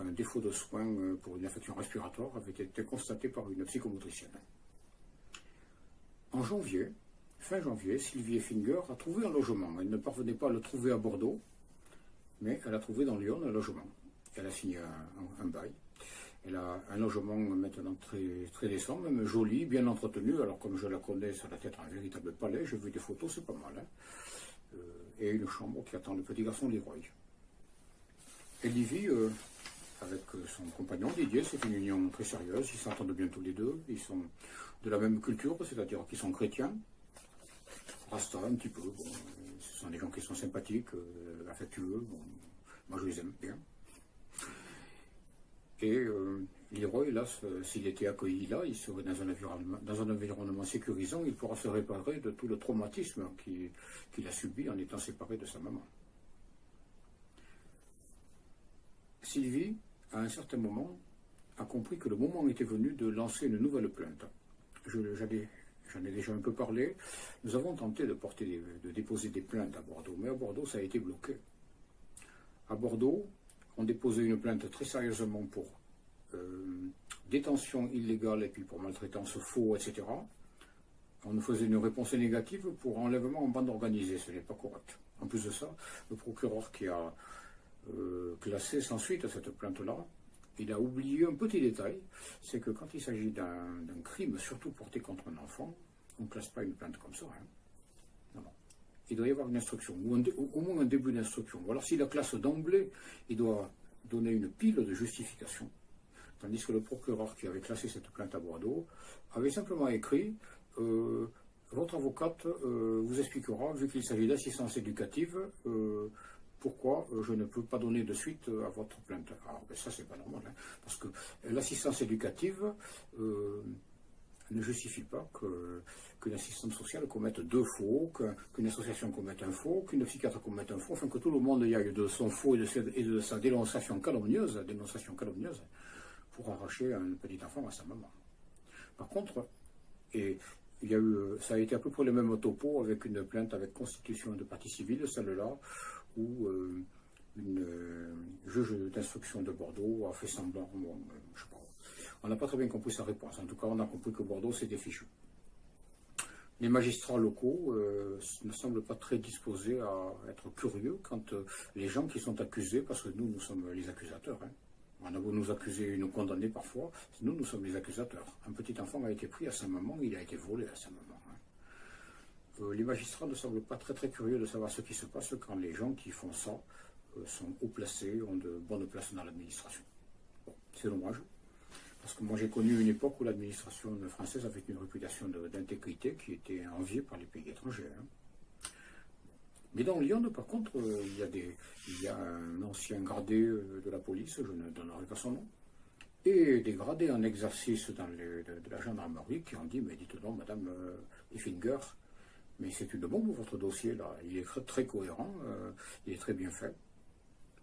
un défaut de soins pour une infection respiratoire avait été constaté par une psychomotricienne. En janvier, fin janvier, Sylvie Effinger a trouvé un logement. Elle ne parvenait pas à le trouver à Bordeaux, mais elle a trouvé dans Lyon un logement. Elle a signé un bail. Elle a un logement maintenant très, très décent, même joli, bien entretenu. Alors comme je la connais, ça doit être un véritable palais. J'ai vu des photos, c'est pas mal. Hein. Et une chambre qui attend le petit garçon Leroy. Elle y vit avec son compagnon Didier. C'est une union très sérieuse. Ils s'entendent bien tous les deux. Ils sont de la même culture, c'est-à-dire qu'ils sont chrétiens. Rasta un petit peu. Bon, ce sont des gens qui sont sympathiques, affectueux. Bon, moi je les aime bien. Et Leroy, là, s'il était accueilli là, il serait dans un environnement sécurisant, il pourra se réparer de tout le traumatisme qu'il a subi en étant séparé de sa maman. Sylvie, à un certain moment, a compris que le moment était venu de lancer une nouvelle plainte. J'en ai déjà un peu parlé. Nous avons tenté de déposer des plaintes à Bordeaux, mais à Bordeaux, ça a été bloqué. À Bordeaux, on déposait une plainte très sérieusement pour détention illégale et puis pour maltraitance faux, etc. On nous faisait une réponse négative pour enlèvement en bande organisée, ce n'est pas correct. En plus de ça, le procureur qui a classé sans suite cette plainte-là, il a oublié un petit détail, c'est que quand il s'agit d'un crime, surtout porté contre un enfant, on ne classe pas une plainte comme ça. Hein. Non, non. Il doit y avoir une instruction, ou au moins un début d'instruction. Ou alors s'il la classe d'emblée, il doit donner une pile de justification. Tandis que le procureur qui avait classé cette plainte à Bordeaux avait simplement écrit votre avocate vous expliquera, vu qu'il s'agit d'assistance éducative, pourquoi je ne peux pas donner de suite à votre plainte. Alors ben ça c'est pas normal, hein, parce que l'assistance éducative ne justifie pas qu'une assistante sociale commette deux faux, qu'une association commette un faux, qu'une psychiatre commette un faux, enfin que tout le monde y aille de son faux et de sa dénonciation calomnieuse pour arracher un petit enfant à sa maman. Par contre, ça a été à peu près le même topo avec une plainte avec constitution de partie civile, celle-là, où une juge d'instruction de Bordeaux a fait semblant, je sais pas, on n'a pas très bien compris sa réponse. En tout cas, on a compris que Bordeaux s'était fichu. Les magistrats locaux ne semblent pas très disposés à être curieux quand les gens qui sont accusés, parce que nous sommes les accusateurs, hein. On a beau nous accuser et nous condamner parfois, nous sommes les accusateurs. Un petit enfant a été pris à sa maman, il a été volé à sa maman. Hein. Les magistrats ne semblent pas très très curieux de savoir ce qui se passe quand les gens qui font ça sont haut placés, ont de bonnes places dans l'administration. Bon, c'est dommage. Parce que moi j'ai connu une époque où l'administration française avait une réputation d'intégrité qui était enviée par les pays étrangers. Hein. Mais dans Lyon, par contre, il y a un ancien gradé de la police, je ne donnerai pas son nom, et des gradés en exercice de la gendarmerie qui ont dit, mais dites donc, madame Effinger, mais c'est une bombe votre dossier là, il est très cohérent, il est très bien fait.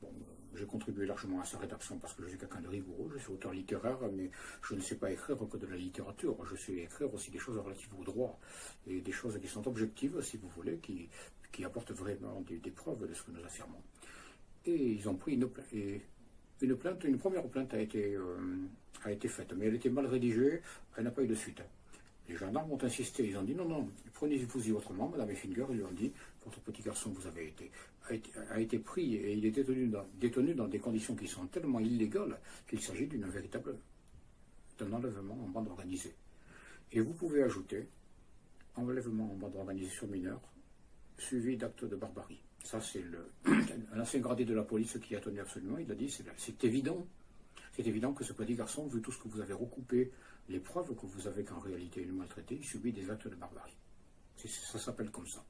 Bon, j'ai contribué largement à sa rédaction parce que je suis quelqu'un de rigoureux, je suis auteur littéraire, mais je ne sais pas écrire que de la littérature, je sais écrire aussi des choses relatives au droit, et des choses qui sont objectives, si vous voulez, qui apportent vraiment des preuves de ce que nous affirmons. Et ils ont pris une première plainte a été faite, mais elle était mal rédigée, elle n'a pas eu de suite. Les gendarmes ont insisté, ils ont dit non, prenez-vous-y autrement, madame Effinger, ils lui ont dit, votre petit garçon a été pris et il est détenu dans des conditions qui sont tellement illégales qu'il s'agit d'un enlèvement en bande organisée. Et vous pouvez ajouter enlèvement en bande organisée sur mineur, suivi d'actes de barbarie. Ça, c'est un ancien gradé de la police qui a tenu absolument. Il a dit, c'est évident que ce petit garçon, vu tout ce que vous avez recoupé, les preuves que vous avez qu'en réalité il est maltraité, il subit des actes de barbarie. Ça s'appelle comme ça.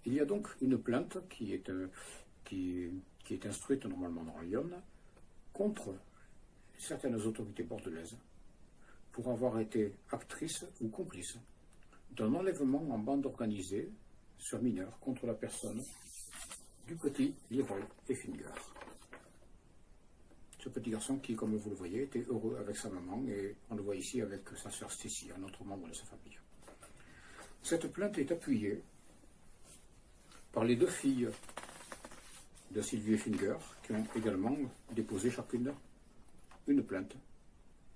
Il y a donc une plainte qui est instruite normalement dans Lyon contre certaines autorités bordelaises pour avoir été actrices ou complices d'un enlèvement en bande organisée sur mineur contre la personne du petit Leroy Effinger. Ce petit garçon qui, comme vous le voyez, était heureux avec sa maman et on le voit ici avec sa sœur Stacy, un autre membre de sa famille. Cette plainte est appuyée par les deux filles de Sylvie Effinger qui ont également déposé chacune une plainte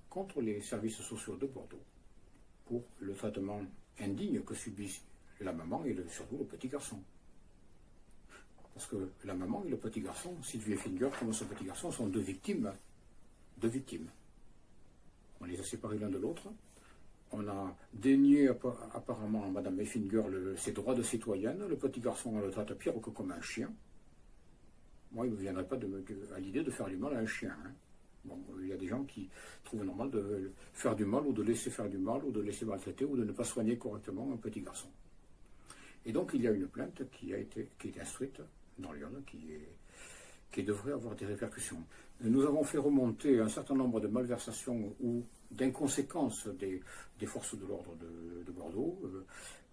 contre les services sociaux de Bordeaux pour le traitement indigne que subit la maman et surtout le petit garçon. Parce que la maman et le petit garçon, Sylvie Effinger, comme son petit garçon, sont deux victimes. Deux victimes. On les a séparés l'un de l'autre. On a dénié apparemment à Mme Effinger ses droits de citoyenne. Le petit garçon, on le traite pire que comme un chien. Moi, il ne me viendrait pas à l'idée de faire du mal à un chien. Hein. Bon, il y a des gens qui trouvent normal de faire du mal, ou de laisser faire du mal, ou de laisser maltraiter, ou de ne pas soigner correctement un petit garçon. Et donc, il y a une plainte qui est instruite dans Lyon, qui devrait avoir des répercussions. Nous avons fait remonter un certain nombre de malversations ou d'inconséquences des forces de l'ordre de Bordeaux,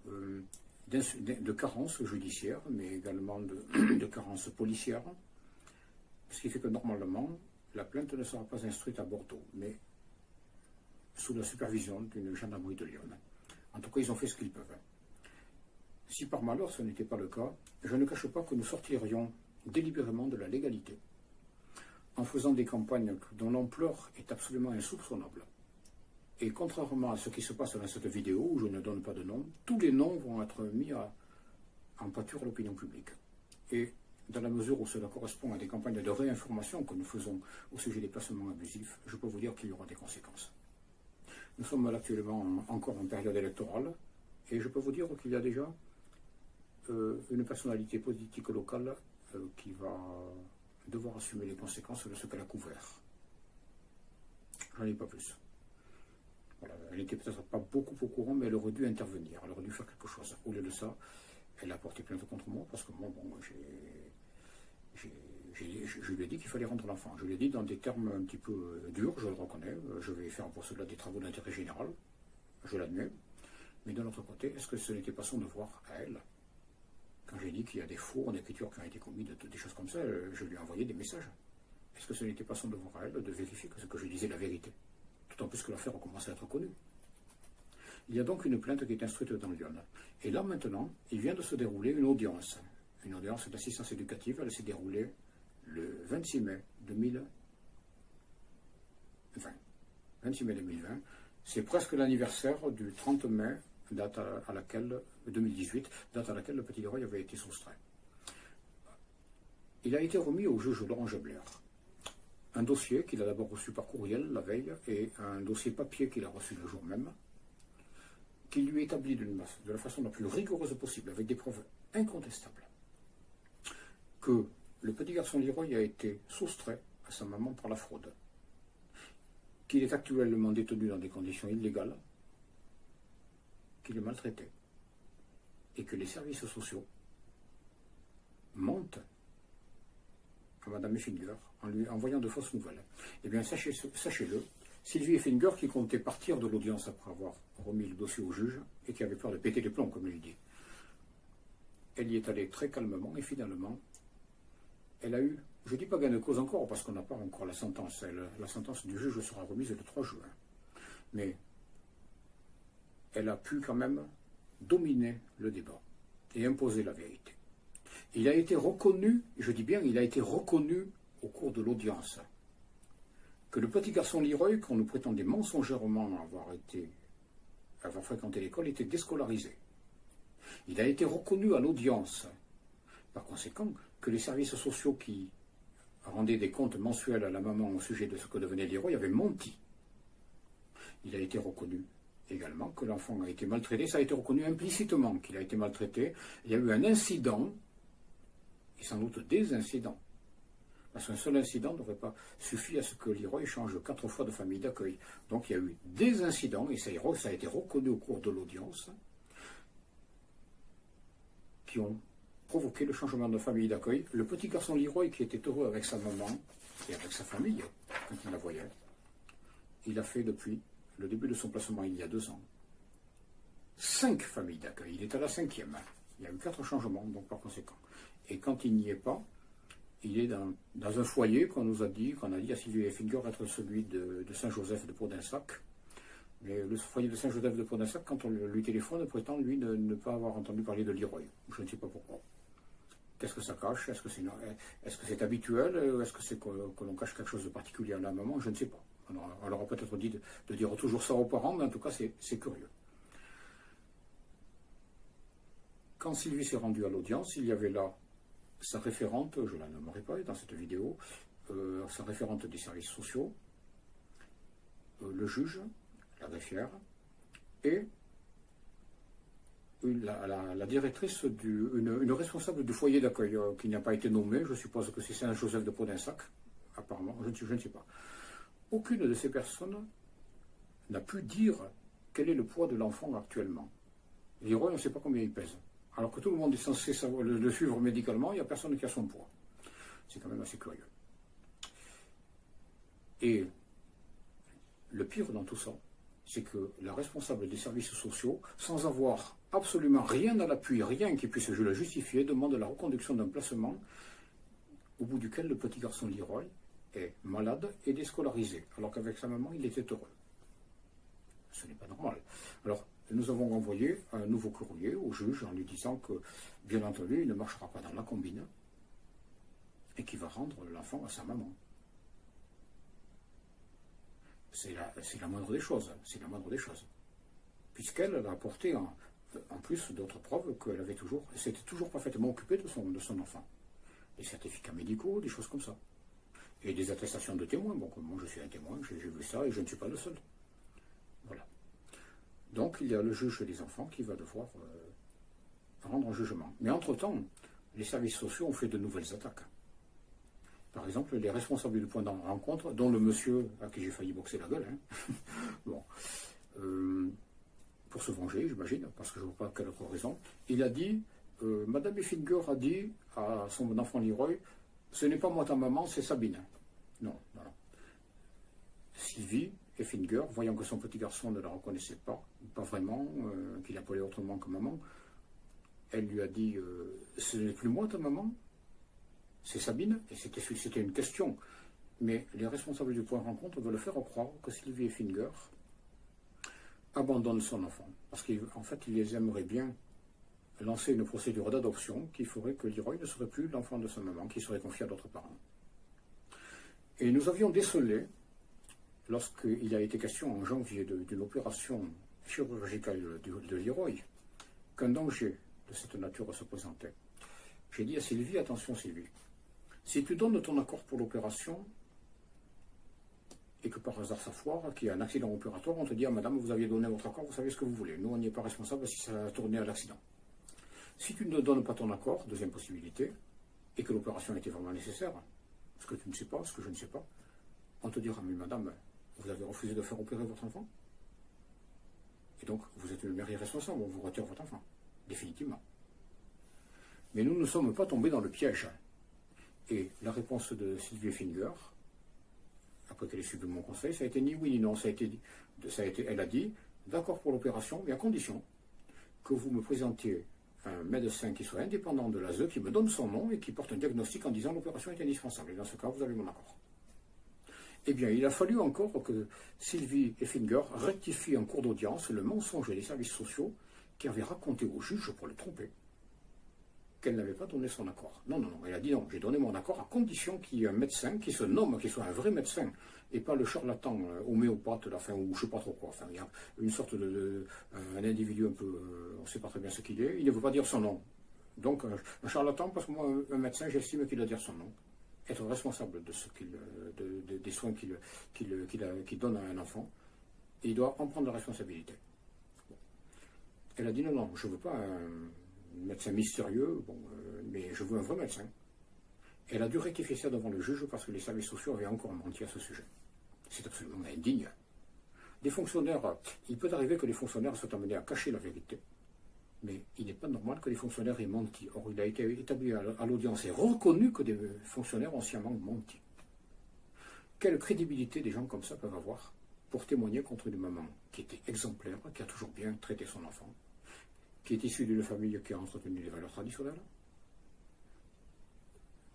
de carences judiciaires, mais également de carences policières, ce qui fait que normalement, la plainte ne sera pas instruite à Bordeaux, mais sous la supervision d'une gendarmerie de Lyon. En tout cas, ils ont fait ce qu'ils peuvent. Si par malheur ce n'était pas le cas, je ne cache pas que nous sortirions délibérément de la légalité, en faisant des campagnes dont l'ampleur est absolument insoupçonnable. Et contrairement à ce qui se passe dans cette vidéo, où je ne donne pas de nom, tous les noms vont être mis en pâture à l'opinion publique. Et dans la mesure où cela correspond à des campagnes de réinformation que nous faisons au sujet des placements abusifs, je peux vous dire qu'il y aura des conséquences. Nous sommes actuellement encore en période électorale, et je peux vous dire qu'il y a déjà une personnalité politique locale qui va devoir assumer les conséquences de ce qu'elle a couvert. J'en ai pas plus. Voilà, elle n'était peut-être pas beaucoup au courant, mais elle aurait dû intervenir, elle aurait dû faire quelque chose. Au lieu de ça, elle a porté plainte contre moi, parce que moi, je lui ai dit qu'il fallait rendre l'enfant. Je lui ai dit dans des termes un petit peu durs, je le reconnais, je vais faire pour cela des travaux d'intérêt général, je l'admets. Mais de l'autre côté, est-ce que ce n'était pas son devoir à elle? Quand j'ai dit qu'il y a des faux en écriture qui ont été commis, des choses comme ça, je lui ai envoyé des messages. Est-ce que ce n'était pas son devoir à elle de vérifier que ce que je disais est la vérité? D'autant plus que l'affaire commence à être connue. Il y a donc une plainte qui est instruite dans Lyon. Et là maintenant, il vient de se dérouler une audience d'assistance éducative. Elle s'est déroulée le 26 mai 2020. 26 mai 2020. C'est presque l'anniversaire du 30 mai, date à laquelle, 2018, date à laquelle le petit Leroy avait été soustrait. Il a été remis au juge Laurent Gebler. Un dossier qu'il a d'abord reçu par courriel la veille et un dossier papier qu'il a reçu le jour même, qui lui établit de la façon la plus rigoureuse possible, avec des preuves incontestables, que le petit garçon Leroy a été soustrait à sa maman par la fraude, qu'il est actuellement détenu dans des conditions illégales, qu'il est maltraité, et que les services sociaux mentent à Mme Effinger en lui envoyant de fausses nouvelles. Eh bien, sachez-le, Sylvie Effinger, qui comptait partir de l'audience après avoir remis le dossier au juge, et qui avait peur de péter les plombs, comme il dit, elle y est allée très calmement, et finalement, elle a eu, je ne dis pas gain de cause encore, parce qu'on n'a pas encore la sentence. La sentence du juge sera remise le 3 juin. Mais elle a pu quand même dominer le débat et imposer la vérité. Il a été reconnu, je dis bien, il a été reconnu au cours de l'audience, que le petit garçon Leroy, qu'on nous prétendait mensongèrement avoir fréquenté l'école, était déscolarisé. Il a été reconnu à l'audience, par conséquent, que les services sociaux qui rendaient des comptes mensuels à la maman au sujet de ce que devenait Leroy avaient menti. Il a été reconnu également que l'enfant a été maltraité. Ça a été reconnu implicitement qu'il a été maltraité. Il y a eu un incident, et sans doute des incidents. Parce qu'un seul incident n'aurait pas suffi à ce que Leroy change 4 fois de famille d'accueil. Donc il y a eu des incidents, et ça a été reconnu au cours de l'audience, qui ont provoqué le changement de famille d'accueil. Le petit garçon Leroy, qui était heureux avec sa maman et avec sa famille, quand il la voyait, il a fait depuis le début de son placement il y a 2 ans 5 familles d'accueil. Il est à la 5e. Il y a eu 4 changements, donc par conséquent. Et quand il n'y est pas, il est dans un foyer qu'on a dit à Sylvie Effinger être celui de Saint-Joseph de Pau-d'Insac. Mais le foyer de Saint-Joseph de Pau-d'Insac, quand on lui téléphone, prétend lui ne pas avoir entendu parler de Leroy. Je ne sais pas pourquoi. Qu'est-ce que ça cache? Est-ce que c'est habituel? Est-ce que c'est que l'on cache quelque chose de particulier à la maman? Je ne sais pas. On leur a peut-être dit de dire toujours ça aux parents, mais en tout cas, c'est curieux. Quand Sylvie s'est rendue à l'audience, il y avait là sa référente, je ne la nommerai pas dans cette vidéo, sa référente des services sociaux, le juge, la greffière, et la directrice, une responsable du foyer d'accueil qui n'a pas été nommée, je suppose que c'est Saint-Joseph de Podensac, apparemment, je ne sais pas. Aucune de ces personnes n'a pu dire quel est le poids de l'enfant actuellement. Leroy, on ne sait pas combien il pèse. Alors que tout le monde est censé savoir, le suivre médicalement, il n'y a personne qui a son poids. C'est quand même assez curieux. Et le pire dans tout ça, c'est que la responsable des services sociaux, sans avoir absolument rien à l'appui, rien qui puisse le justifier, demande la reconduction d'un placement au bout duquel le petit garçon Leroy est malade et déscolarisé, alors qu'avec sa maman, il était heureux. Ce n'est pas normal. Alors, nous avons envoyé un nouveau courrier au juge en lui disant que, bien entendu, il ne marchera pas dans la combine et qu'il va rendre l'enfant à sa maman. C'est la moindre des choses, c'est la moindre des choses. Puisqu'elle a apporté en plus d'autres preuves qu'elle avait s'était toujours parfaitement occupée de son enfant. Des certificats médicaux, des choses comme ça. Et des attestations de témoins. Bon, comme moi je suis un témoin, j'ai vu ça et je ne suis pas le seul. Voilà. Donc il y a le juge des enfants qui va devoir rendre un jugement. Mais entre-temps, les services sociaux ont fait de nouvelles attaques. Par exemple, les responsables du point de rencontre, dont le monsieur à qui j'ai failli boxer la gueule, hein. Bon, pour se venger, j'imagine, parce que je ne vois pas quelle autre raison, il a dit, Madame Effinger a dit à son enfant Leroy, ce n'est pas moi ta maman, c'est Sabine. Non, non, non. Sylvie Effinger, voyant que son petit garçon ne la reconnaissait pas vraiment, qu'il appelait autrement que maman, elle lui a dit, ce n'est plus moi ta maman, c'est Sabine, et c'était une question. Mais les responsables du point de rencontre veulent faire croire que Sylvie Effinger abandonne son enfant. Parce qu'en fait, ils aimeraient bien lancer une procédure d'adoption qui ferait que Leroy ne serait plus l'enfant de sa maman, qui serait confié à d'autres parents. Et nous avions décelé, lorsqu'il a été question en janvier d'une opération chirurgicale de Leroy, qu'un danger de cette nature se présentait. J'ai dit à Sylvie, attention Sylvie, si tu donnes ton accord pour l'opération, et que par hasard ça foire, qu'il y a un accident opératoire, on te dit, ah madame, vous aviez donné votre accord, vous savez ce que vous voulez. Nous, on n'y est pas responsable si ça a tourné à l'accident. Si tu ne donnes pas ton accord, deuxième possibilité, et que l'opération était vraiment nécessaire, ce que tu ne sais pas, ce que je ne sais pas, on te dira, mais madame, vous avez refusé de faire opérer votre enfant. Et donc, vous êtes une mère irresponsable, on vous retire votre enfant, définitivement. Mais nous ne sommes pas tombés dans le piège. Et la réponse de Sylvie Effinger, après qu'elle ait suivi mon conseil, ça a été ni oui ni non. Elle a dit, d'accord pour l'opération, mais à condition que vous me présentiez un médecin qui soit indépendant de l'ASE, qui me donne son nom et qui porte un diagnostic en disant l'opération est indispensable. Et dans ce cas, vous avez mon accord. Eh bien, il a fallu encore que Sylvie Effinger rectifie en cours d'audience le mensonge des services sociaux qui avait raconté au juge pour le tromper qu'elle n'avait pas donné son accord. Non, non, non, elle a dit non, j'ai donné mon accord à condition qu'il y ait un médecin qui se nomme, qui soit un vrai médecin, et pas le charlatan homéopathe, enfin, ou je ne sais pas trop quoi. Enfin, il y a une sorte un individu un peu, on ne sait pas très bien ce qu'il est, il ne veut pas dire son nom. Donc, un charlatan, parce que moi, un médecin, j'estime qu'il doit dire son nom, être responsable de des soins qu'il donne à un enfant, et il doit en prendre la responsabilité. Bon. Elle a dit non, non, je ne veux pas un médecin mystérieux, bon, mais je veux un vrai médecin. Elle a dû rectifier ça devant le juge parce que les services sociaux avaient encore menti à ce sujet. C'est absolument indigne. Des fonctionnaires, il peut arriver que les fonctionnaires soient amenés à cacher la vérité, mais il n'est pas normal que les fonctionnaires aient menti. Or, il a été établi à l'audience et reconnu que des fonctionnaires ont sciemment menti. Quelle crédibilité des gens comme ça peuvent avoir pour témoigner contre une maman qui était exemplaire, qui a toujours bien traité son enfant, qui est issue d'une famille qui a entretenu les valeurs traditionnelles?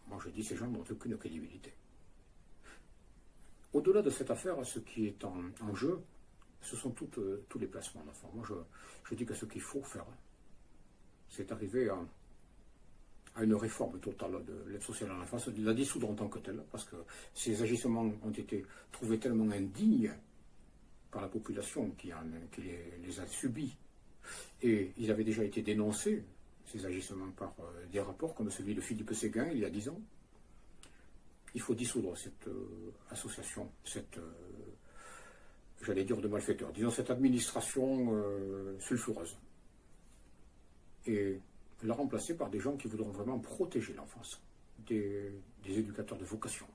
Moi, je dis ces gens n'ont aucune crédibilité. Au-delà de cette affaire, ce qui est en jeu, ce sont tous les placements d'enfants. Moi, je dis que ce qu'il faut faire, c'est arriver à une réforme totale de l'aide sociale à l'enfance, de la dissoudre en tant que telle, parce que ces agissements ont été trouvés tellement indignes par la population qui les a subis, et ils avaient déjà été dénoncés ces agissements par des rapports comme celui de Philippe Séguin il y a 10 ans. Il faut dissoudre cette association, cette, j'allais dire de malfaiteurs, disons cette administration sulfureuse. Et la remplacer par des gens qui voudront vraiment protéger l'enfance, des éducateurs de vocation,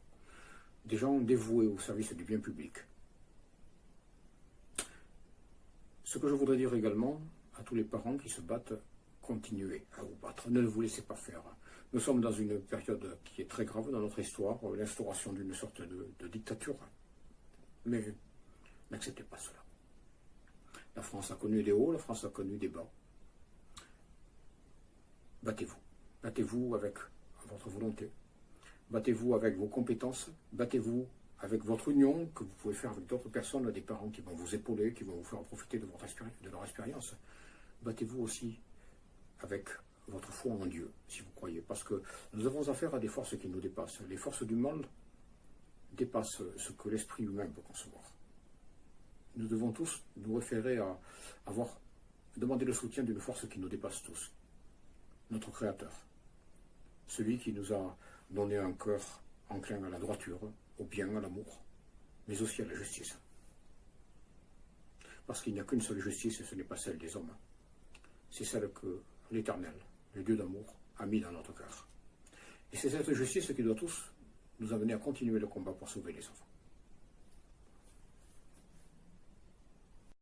des gens dévoués au service du bien public. Ce que je voudrais dire également à tous les parents qui se battent, continuez à vous battre, ne vous laissez pas faire. Nous sommes dans une période qui est très grave dans notre histoire, l'instauration d'une sorte de dictature, mais n'acceptez pas cela. La France a connu des hauts, la France a connu des bas. Battez-vous. Battez-vous avec votre volonté. Battez-vous avec vos compétences. Battez-vous avec votre union que vous pouvez faire avec d'autres personnes, des parents qui vont vous épauler, qui vont vous faire profiter de leur expérience. Battez-vous aussi avec votre foi en Dieu, si vous croyez, parce que nous avons affaire à des forces qui nous dépassent. Les forces du monde dépassent ce que l'esprit humain peut concevoir. Nous devons tous nous référer à demander le soutien d'une force qui nous dépasse tous. Notre Créateur, celui qui nous a donné un cœur enclin à la droiture, au bien, à l'amour, mais aussi à la justice. Parce qu'il n'y a qu'une seule justice et ce n'est pas celle des hommes. C'est celle que l'Éternel, le Dieu d'amour, a mis dans notre cœur. Et c'est cette justice qui doit tous nous amener à continuer le combat pour sauver les enfants.